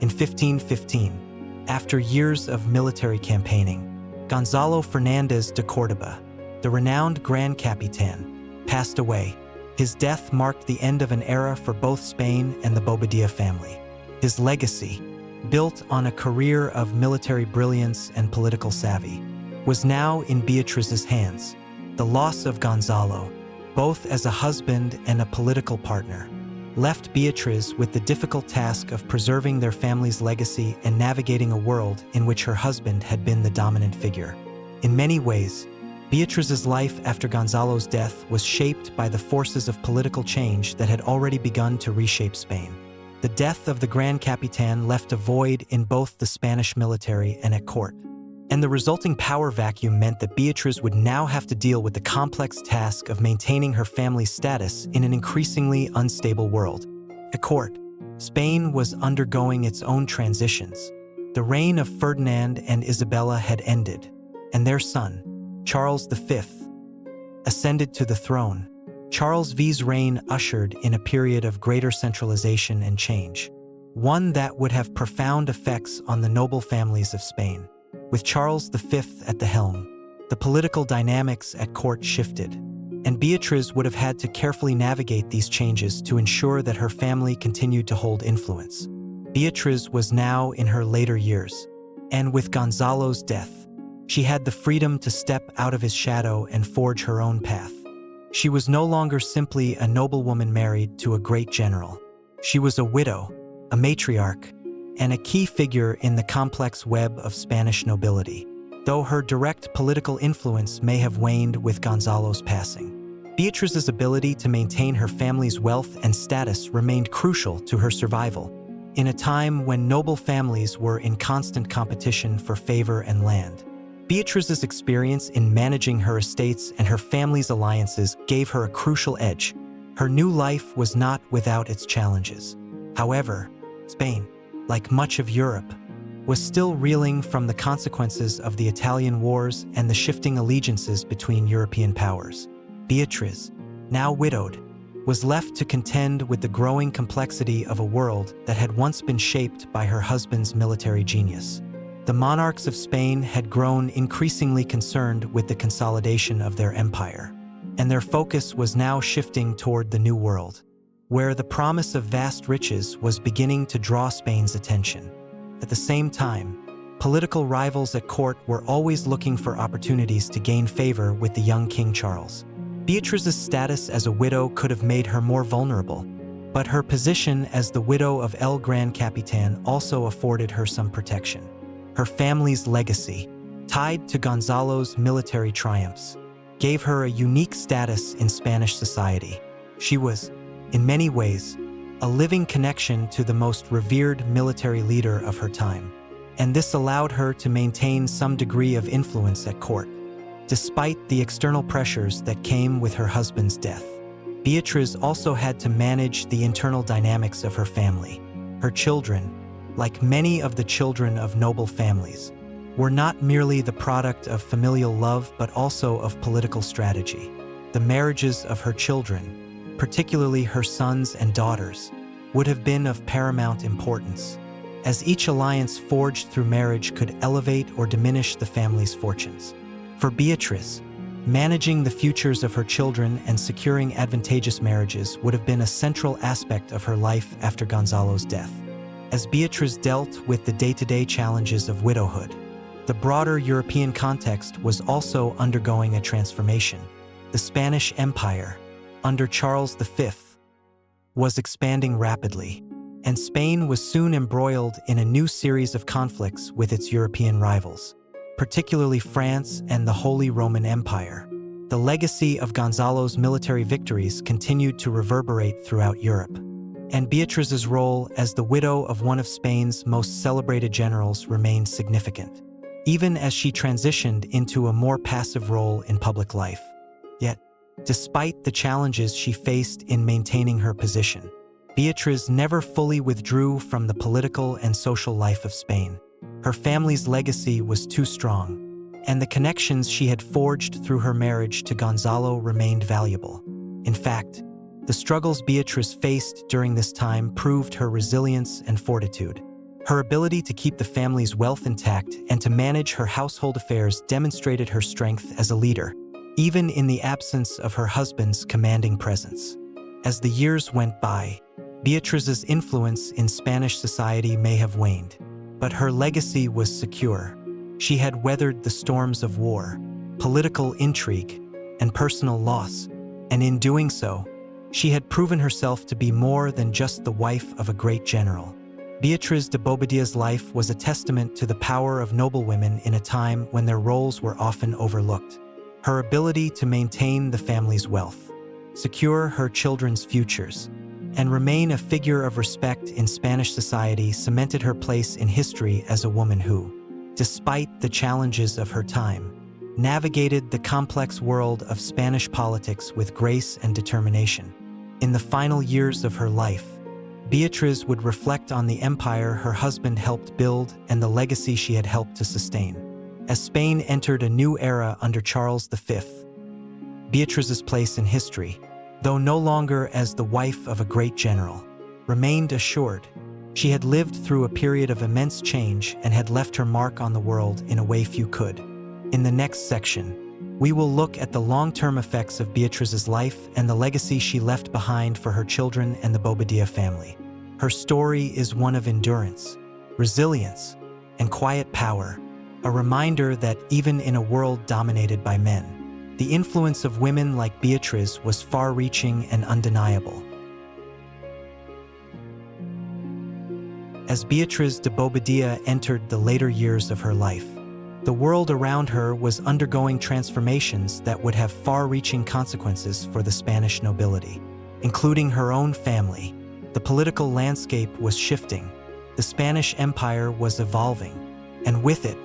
In 1515, after years of military campaigning, Gonzalo Fernández de Córdoba, the renowned Gran Capitán, passed away. His death marked the end of an era for both Spain and the Bobadilla family. His legacy, built on a career of military brilliance and political savvy, was now in Beatriz's hands. The loss of Gonzalo, both as a husband and a political partner, left Beatriz with the difficult task of preserving their family's legacy and navigating a world in which her husband had been the dominant figure. In many ways, Beatriz's life after Gonzalo's death was shaped by the forces of political change that had already begun to reshape Spain. The death of the Gran Capitán left a void in both the Spanish military and at court, and the resulting power vacuum meant that Beatriz would now have to deal with the complex task of maintaining her family's status in an increasingly unstable world. At court, Spain was undergoing its own transitions. The reign of Ferdinand and Isabella had ended, and their son, Charles V, ascended to the throne. Charles V's reign ushered in a period of greater centralization and change, one that would have profound effects on the noble families of Spain. With Charles V at the helm, the political dynamics at court shifted, and Beatriz would have had to carefully navigate these changes to ensure that her family continued to hold influence. Beatriz was now in her later years, and with Gonzalo's death, she had the freedom to step out of his shadow and forge her own path. She was no longer simply a noblewoman married to a great general. She was a widow, a matriarch, and a key figure in the complex web of Spanish nobility, though her direct political influence may have waned with Gonzalo's passing. Beatriz's ability to maintain her family's wealth and status remained crucial to her survival, in a time when noble families were in constant competition for favor and land. Beatriz's experience in managing her estates and her family's alliances gave her a crucial edge. Her new life was not without its challenges. However, Spain, like much of Europe, was still reeling from the consequences of the Italian wars and the shifting allegiances between European powers. Beatriz, now widowed, was left to contend with the growing complexity of a world that had once been shaped by her husband's military genius. The monarchs of Spain had grown increasingly concerned with the consolidation of their empire, and their focus was now shifting toward the New World, where the promise of vast riches was beginning to draw Spain's attention. At the same time, political rivals at court were always looking for opportunities to gain favor with the young King Charles. Beatriz's status as a widow could have made her more vulnerable, but her position as the widow of El Gran Capitán also afforded her some protection. Her family's legacy, tied to Gonzalo's military triumphs, gave her a unique status in Spanish society. She was, in many ways, a living connection to the most revered military leader of her time, and this allowed her to maintain some degree of influence at court, despite the external pressures that came with her husband's death. Beatriz also had to manage the internal dynamics of her family. Her children, like many of the children of noble families, were not merely the product of familial love but also of political strategy. The marriages of her children, particularly her sons and daughters, would have been of paramount importance, as each alliance forged through marriage could elevate or diminish the family's fortunes. For Beatriz, managing the futures of her children and securing advantageous marriages would have been a central aspect of her life after Gonzalo's death. As Beatriz dealt with the day-to-day challenges of widowhood, the broader European context was also undergoing a transformation. The Spanish Empire, under Charles V, was expanding rapidly, and Spain was soon embroiled in a new series of conflicts with its European rivals, particularly France and the Holy Roman Empire. The legacy of Gonzalo's military victories continued to reverberate throughout Europe, and Beatriz's role as the widow of one of Spain's most celebrated generals remained significant, even as she transitioned into a more passive role in public life. Yet, despite the challenges she faced in maintaining her position, Beatriz never fully withdrew from the political and social life of Spain. Her family's legacy was too strong, and the connections she had forged through her marriage to Gonzalo remained valuable. In fact, the struggles Beatriz faced during this time proved her resilience and fortitude. Her ability to keep the family's wealth intact and to manage her household affairs demonstrated her strength as a leader, even in the absence of her husband's commanding presence. As the years went by, Beatriz's influence in Spanish society may have waned, but her legacy was secure. She had weathered the storms of war, political intrigue, and personal loss, and in doing so, she had proven herself to be more than just the wife of a great general. Beatriz de Bobadilla's life was a testament to the power of noblewomen in a time when their roles were often overlooked. Her ability to maintain the family's wealth, secure her children's futures, and remain a figure of respect in Spanish society cemented her place in history as a woman who, despite the challenges of her time, navigated the complex world of Spanish politics with grace and determination. In the final years of her life, Beatriz would reflect on the empire her husband helped build and the legacy she had helped to sustain. As Spain entered a new era under Charles V, Beatriz's place in history, though no longer as the wife of a great general, remained assured. She had lived through a period of immense change and had left her mark on the world in a way few could. In the next section, we will look at the long-term effects of Beatriz's life and the legacy she left behind for her children and the Bobadilla family. Her story is one of endurance, resilience, and quiet power, a reminder that even in a world dominated by men, the influence of women like Beatriz was far-reaching and undeniable. as Beatriz de Bobadilla entered the later years of her life. The world around her was undergoing transformations that would have far-reaching consequences for the Spanish nobility, including her own family. The political landscape was shifting, the Spanish Empire was evolving, and with it,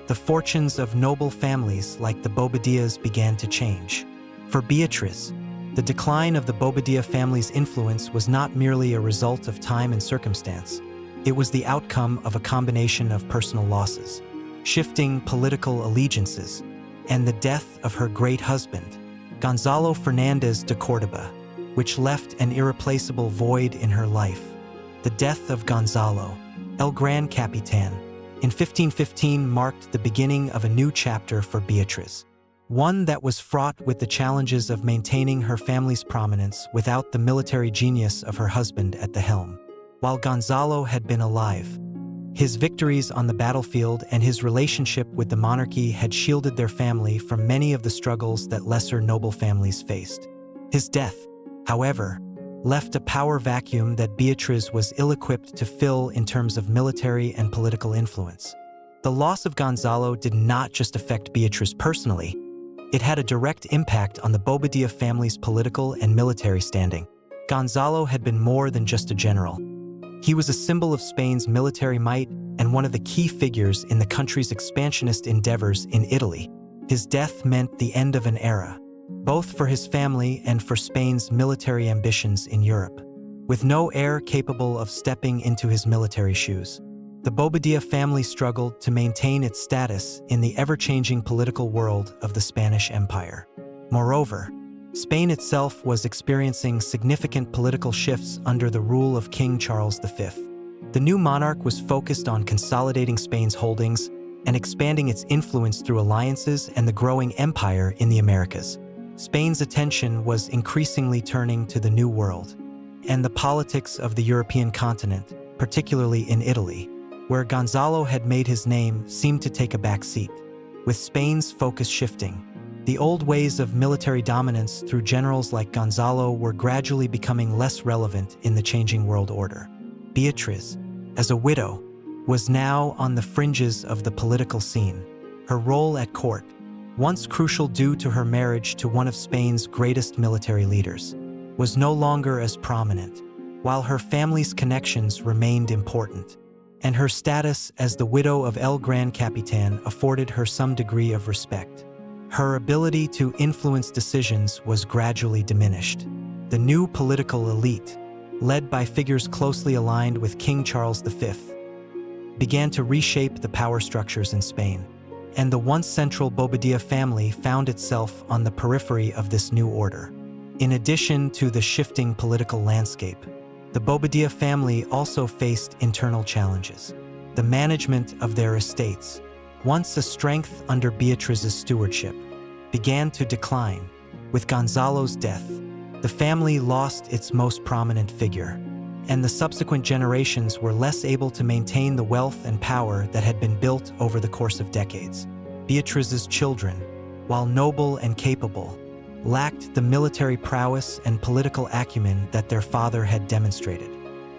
the fortunes of noble families like the Bobadillas began to change. For Beatriz, the decline of the Bobadilla family's influence was not merely a result of time and circumstance. It was the outcome of a combination of personal losses, shifting political allegiances, and the death of her great husband, Gonzalo Fernández de Córdoba, which left an irreplaceable void in her life. The death of Gonzalo, el Gran Capitán, in 1515 marked the beginning of a new chapter for Beatriz, one that was fraught with the challenges of maintaining her family's prominence without the military genius of her husband at the helm. While Gonzalo had been alive, his victories on the battlefield and his relationship with the monarchy had shielded their family from many of the struggles that lesser noble families faced. His death, however, left a power vacuum that Beatriz was ill-equipped to fill in terms of military and political influence. The loss of Gonzalo did not just affect Beatriz personally, it had a direct impact on the Bobadilla family's political and military standing. Gonzalo had been more than just a general. He was a symbol of Spain's military might and one of the key figures in the country's expansionist endeavors in Italy. His death meant the end of an era, both for his family and for Spain's military ambitions in Europe. With no heir capable of stepping into his military shoes, the Bobadilla family struggled to maintain its status in the ever-changing political world of the Spanish Empire. Moreover, Spain itself was experiencing significant political shifts under the rule of King Charles V. The new monarch was focused on consolidating Spain's holdings and expanding its influence through alliances and the growing empire in the Americas. Spain's attention was increasingly turning to the New World and the politics of the European continent, particularly in Italy, where Gonzalo had made his name, seemed to take a back seat. With Spain's focus shifting, the old ways of military dominance through generals like Gonzalo were gradually becoming less relevant in the changing world order. Beatriz, as a widow, was now on the fringes of the political scene. Her role at court, once crucial due to her marriage to one of Spain's greatest military leaders, was no longer as prominent, while her family's connections remained important, and her status as the widow of El Gran Capitán afforded her some degree of respect. Her ability to influence decisions was gradually diminished. The new political elite, led by figures closely aligned with King Charles V, began to reshape the power structures in Spain, and the once central Bobadilla family found itself on the periphery of this new order. In addition to the shifting political landscape, the Bobadilla family also faced internal challenges. The management of their estates, once a strength under Beatriz's stewardship, began to decline. With Gonzalo's death, the family lost its most prominent figure, and the subsequent generations were less able to maintain the wealth and power that had been built over the course of decades. Beatriz's children, while noble and capable, lacked the military prowess and political acumen that their father had demonstrated.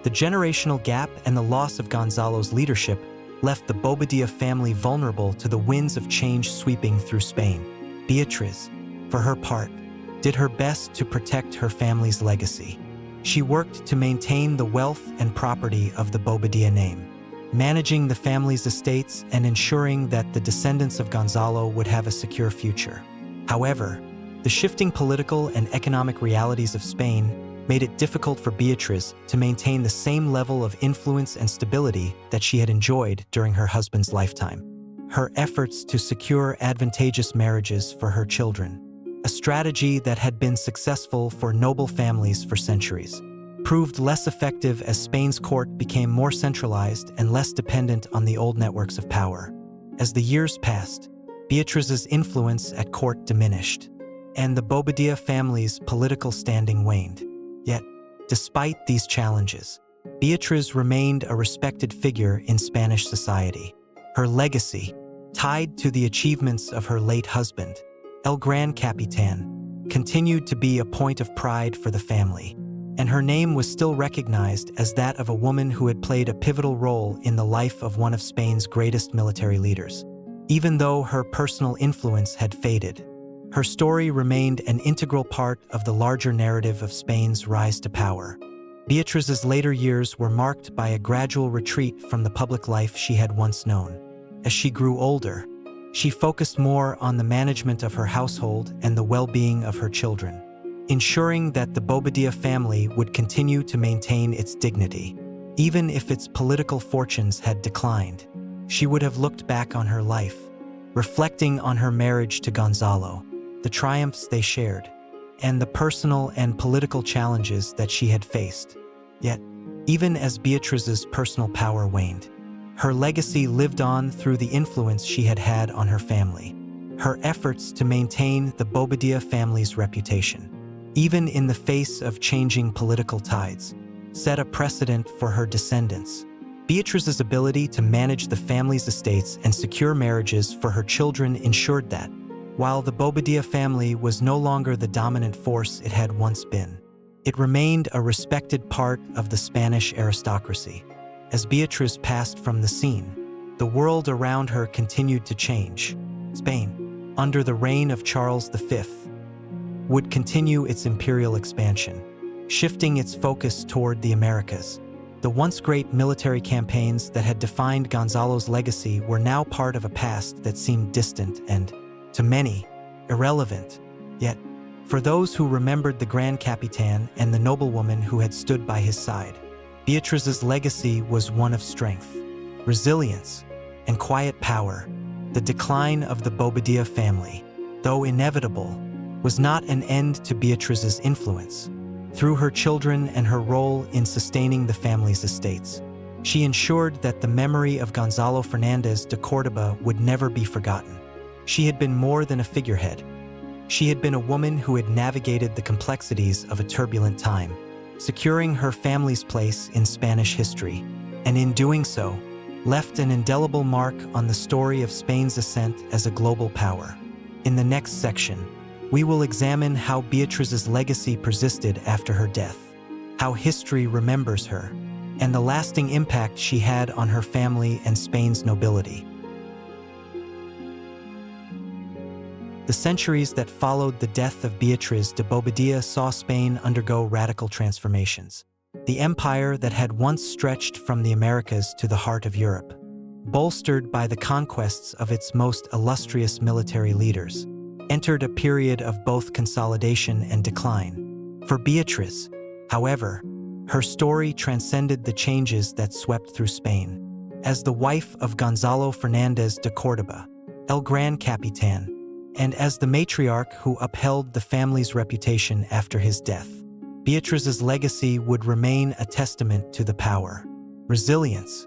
The generational gap and the loss of Gonzalo's leadership left the Bobadilla family vulnerable to the winds of change sweeping through Spain. Beatriz, for her part, did her best to protect her family's legacy. She worked to maintain the wealth and property of the Bobadilla name, managing the family's estates and ensuring that the descendants of Gonzalo would have a secure future. However, the shifting political and economic realities of Spain made it difficult for Beatriz to maintain the same level of influence and stability that she had enjoyed during her husband's lifetime. Her efforts to secure advantageous marriages for her children, a strategy that had been successful for noble families for centuries, proved less effective as Spain's court became more centralized and less dependent on the old networks of power. As the years passed, Beatriz's influence at court diminished, and the Bobadilla family's political standing waned. Yet, despite these challenges, Beatriz remained a respected figure in Spanish society. Her legacy, tied to the achievements of her late husband, El Gran Capitán, continued to be a point of pride for the family, and her name was still recognized as that of a woman who had played a pivotal role in the life of one of Spain's greatest military leaders. Even though her personal influence had faded, her story remained an integral part of the larger narrative of Spain's rise to power. Beatriz's later years were marked by a gradual retreat from the public life she had once known. As she grew older, she focused more on the management of her household and the well-being of her children, ensuring that the Bobadilla family would continue to maintain its dignity. Even if its political fortunes had declined, she would have looked back on her life, reflecting on her marriage to Gonzalo, the triumphs they shared, and the personal and political challenges that she had faced. Yet, even as Beatriz's personal power waned, her legacy lived on through the influence she had had on her family. Her efforts to maintain the Bobadilla family's reputation, even in the face of changing political tides, set a precedent for her descendants. Beatriz's ability to manage the family's estates and secure marriages for her children ensured that, while the Bobadilla family was no longer the dominant force it had once been, it remained a respected part of the Spanish aristocracy. As Beatriz passed from the scene, the world around her continued to change. Spain, under the reign of Charles V, would continue its imperial expansion, shifting its focus toward the Americas. The once great military campaigns that had defined Gonzalo's legacy were now part of a past that seemed distant and, to many, irrelevant. Yet, for those who remembered the Gran Capitán and the noblewoman who had stood by his side, Beatriz's legacy was one of strength, resilience, and quiet power. The decline of the Bobadilla family, though inevitable, was not an end to Beatriz's influence. Through her children and her role in sustaining the family's estates, she ensured that the memory of Gonzalo Fernández de Córdoba would never be forgotten. She had been more than a figurehead. She had been a woman who had navigated the complexities of a turbulent time, securing her family's place in Spanish history, and in doing so, left an indelible mark on the story of Spain's ascent as a global power. In the next section, we will examine how Beatriz's legacy persisted after her death, how history remembers her, and the lasting impact she had on her family and Spain's nobility. The centuries that followed the death of Beatriz de Bobadilla saw Spain undergo radical transformations. The empire that had once stretched from the Americas to the heart of Europe, bolstered by the conquests of its most illustrious military leaders, entered a period of both consolidation and decline. For Beatriz, however, her story transcended the changes that swept through Spain. As the wife of Gonzalo Fernández de Córdoba, El Gran Capitán, and as the matriarch who upheld the family's reputation after his death, Beatriz's legacy would remain a testament to the power, resilience,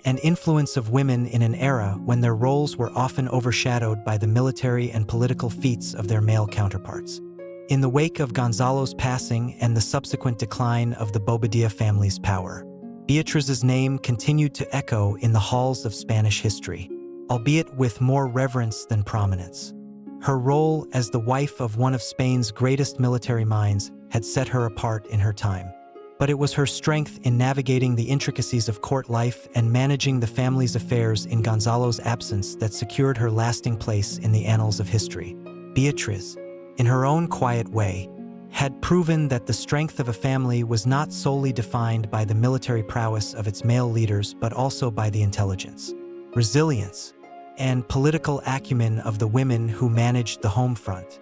and influence of women in an era when their roles were often overshadowed by the military and political feats of their male counterparts. In the wake of Gonzalo's passing and the subsequent decline of the Bobadilla family's power, Beatriz's name continued to echo in the halls of Spanish history, albeit with more reverence than prominence. Her role as the wife of one of Spain's greatest military minds had set her apart in her time. But it was her strength in navigating the intricacies of court life and managing the family's affairs in Gonzalo's absence that secured her lasting place in the annals of history. Beatriz, in her own quiet way, had proven that the strength of a family was not solely defined by the military prowess of its male leaders but also by the intelligence, resilience, and political acumen of the women who managed the home front,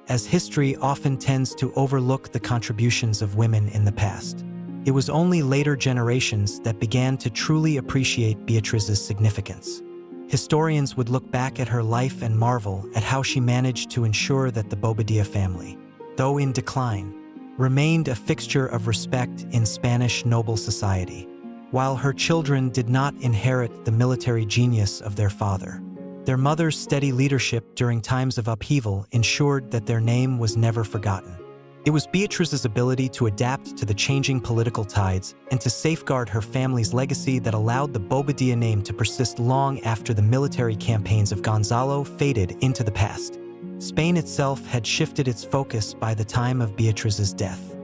as history often tends to overlook the contributions of women in the past. It was only later generations that began to truly appreciate Beatriz's significance. Historians would look back at her life and marvel at how she managed to ensure that the Bobadilla family, though in decline, remained a fixture of respect in Spanish noble society. While her children did not inherit the military genius of their father, their mother's steady leadership during times of upheaval ensured that their name was never forgotten. It was Beatriz's ability to adapt to the changing political tides and to safeguard her family's legacy that allowed the Bobadilla name to persist long after the military campaigns of Gonzalo faded into the past. Spain itself had shifted its focus by the time of Beatriz's death.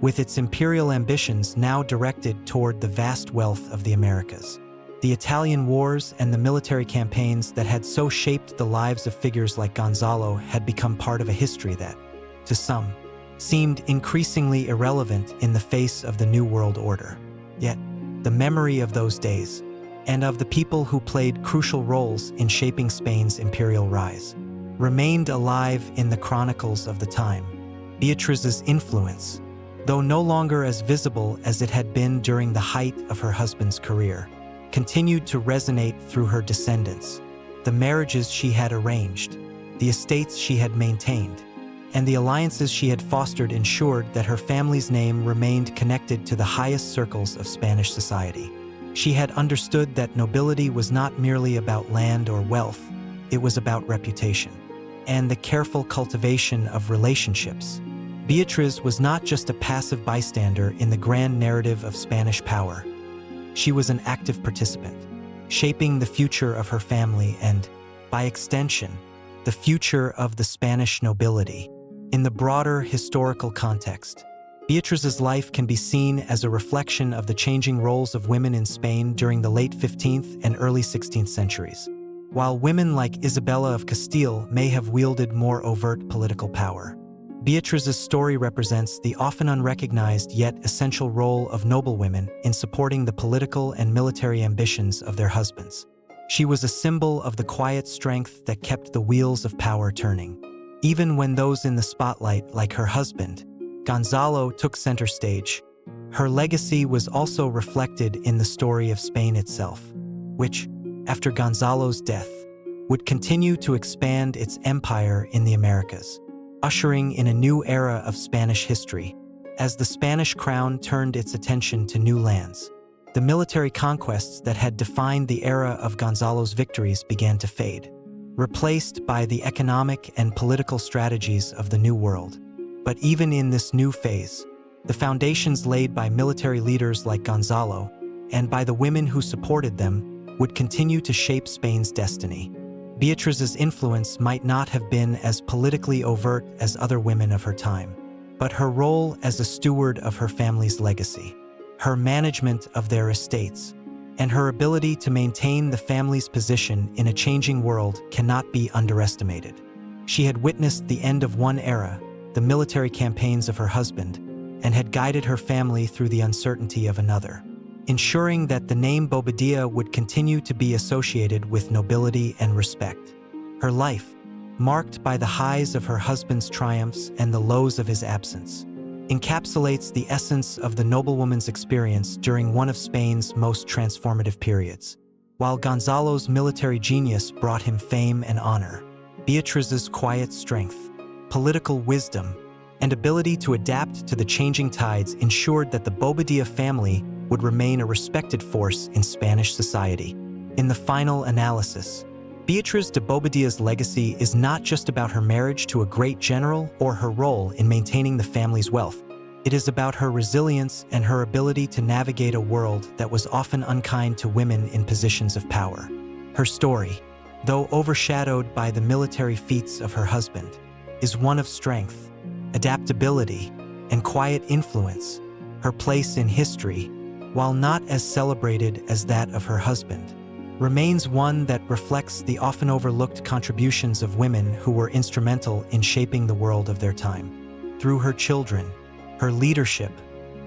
with its imperial ambitions now directed toward the vast wealth of the Americas. The Italian wars and the military campaigns that had so shaped the lives of figures like Gonzalo had become part of a history that, to some, seemed increasingly irrelevant in the face of the New World Order. Yet, the memory of those days, and of the people who played crucial roles in shaping Spain's imperial rise, remained alive in the chronicles of the time. Beatriz's influence, though no longer as visible as it had been during the height of her husband's career, continued to resonate through her descendants, the marriages she had arranged, the estates she had maintained, and the alliances she had fostered ensured that her family's name remained connected to the highest circles of Spanish society. She had understood that nobility was not merely about land or wealth, it was about reputation and the careful cultivation of relationships. Beatriz was not just a passive bystander in the grand narrative of Spanish power. She was an active participant, shaping the future of her family and, by extension, the future of the Spanish nobility. In the broader historical context, Beatriz's life can be seen as a reflection of the changing roles of women in Spain during the late 15th and early 16th centuries. While women like Isabella of Castile may have wielded more overt political power, Beatriz's story represents the often unrecognized yet essential role of noblewomen in supporting the political and military ambitions of their husbands. She was a symbol of the quiet strength that kept the wheels of power turning. Even when those in the spotlight, like her husband, Gonzalo, took center stage, her legacy was also reflected in the story of Spain itself, which, after Gonzalo's death, would continue to expand its empire in the Americas, ushering in a new era of Spanish history. As the Spanish crown turned its attention to new lands, the military conquests that had defined the era of Gonzalo's victories began to fade, replaced by the economic and political strategies of the New World. But even in this new phase, the foundations laid by military leaders like Gonzalo, and by the women who supported them, would continue to shape Spain's destiny. Beatriz's influence might not have been as politically overt as other women of her time, but her role as a steward of her family's legacy, her management of their estates, and her ability to maintain the family's position in a changing world cannot be underestimated. She had witnessed the end of one era, the military campaigns of her husband, and had guided her family through the uncertainty of another, ensuring that the name Bobadilla would continue to be associated with nobility and respect. Her life, marked by the highs of her husband's triumphs and the lows of his absence, encapsulates the essence of the noblewoman's experience during one of Spain's most transformative periods. While Gonzalo's military genius brought him fame and honor, Beatriz's quiet strength, political wisdom, and ability to adapt to the changing tides ensured that the Bobadilla family would remain a respected force in Spanish society. In the final analysis, Beatriz de Bobadilla's legacy is not just about her marriage to a great general or her role in maintaining the family's wealth. It is about her resilience and her ability to navigate a world that was often unkind to women in positions of power. Her story, though overshadowed by the military feats of her husband, is one of strength, adaptability, and quiet influence. Her place in history, while not as celebrated as that of her husband, remains one that reflects the often overlooked contributions of women who were instrumental in shaping the world of their time. Through her children, her leadership,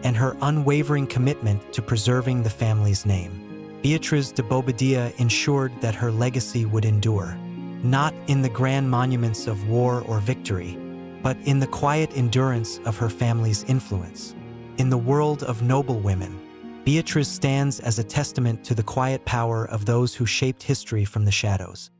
and her unwavering commitment to preserving the family's name, Beatriz de Bobadilla ensured that her legacy would endure, not in the grand monuments of war or victory, but in the quiet endurance of her family's influence. In the world of noblewomen, Beatriz stands as a testament to the quiet power of those who shaped history from the shadows.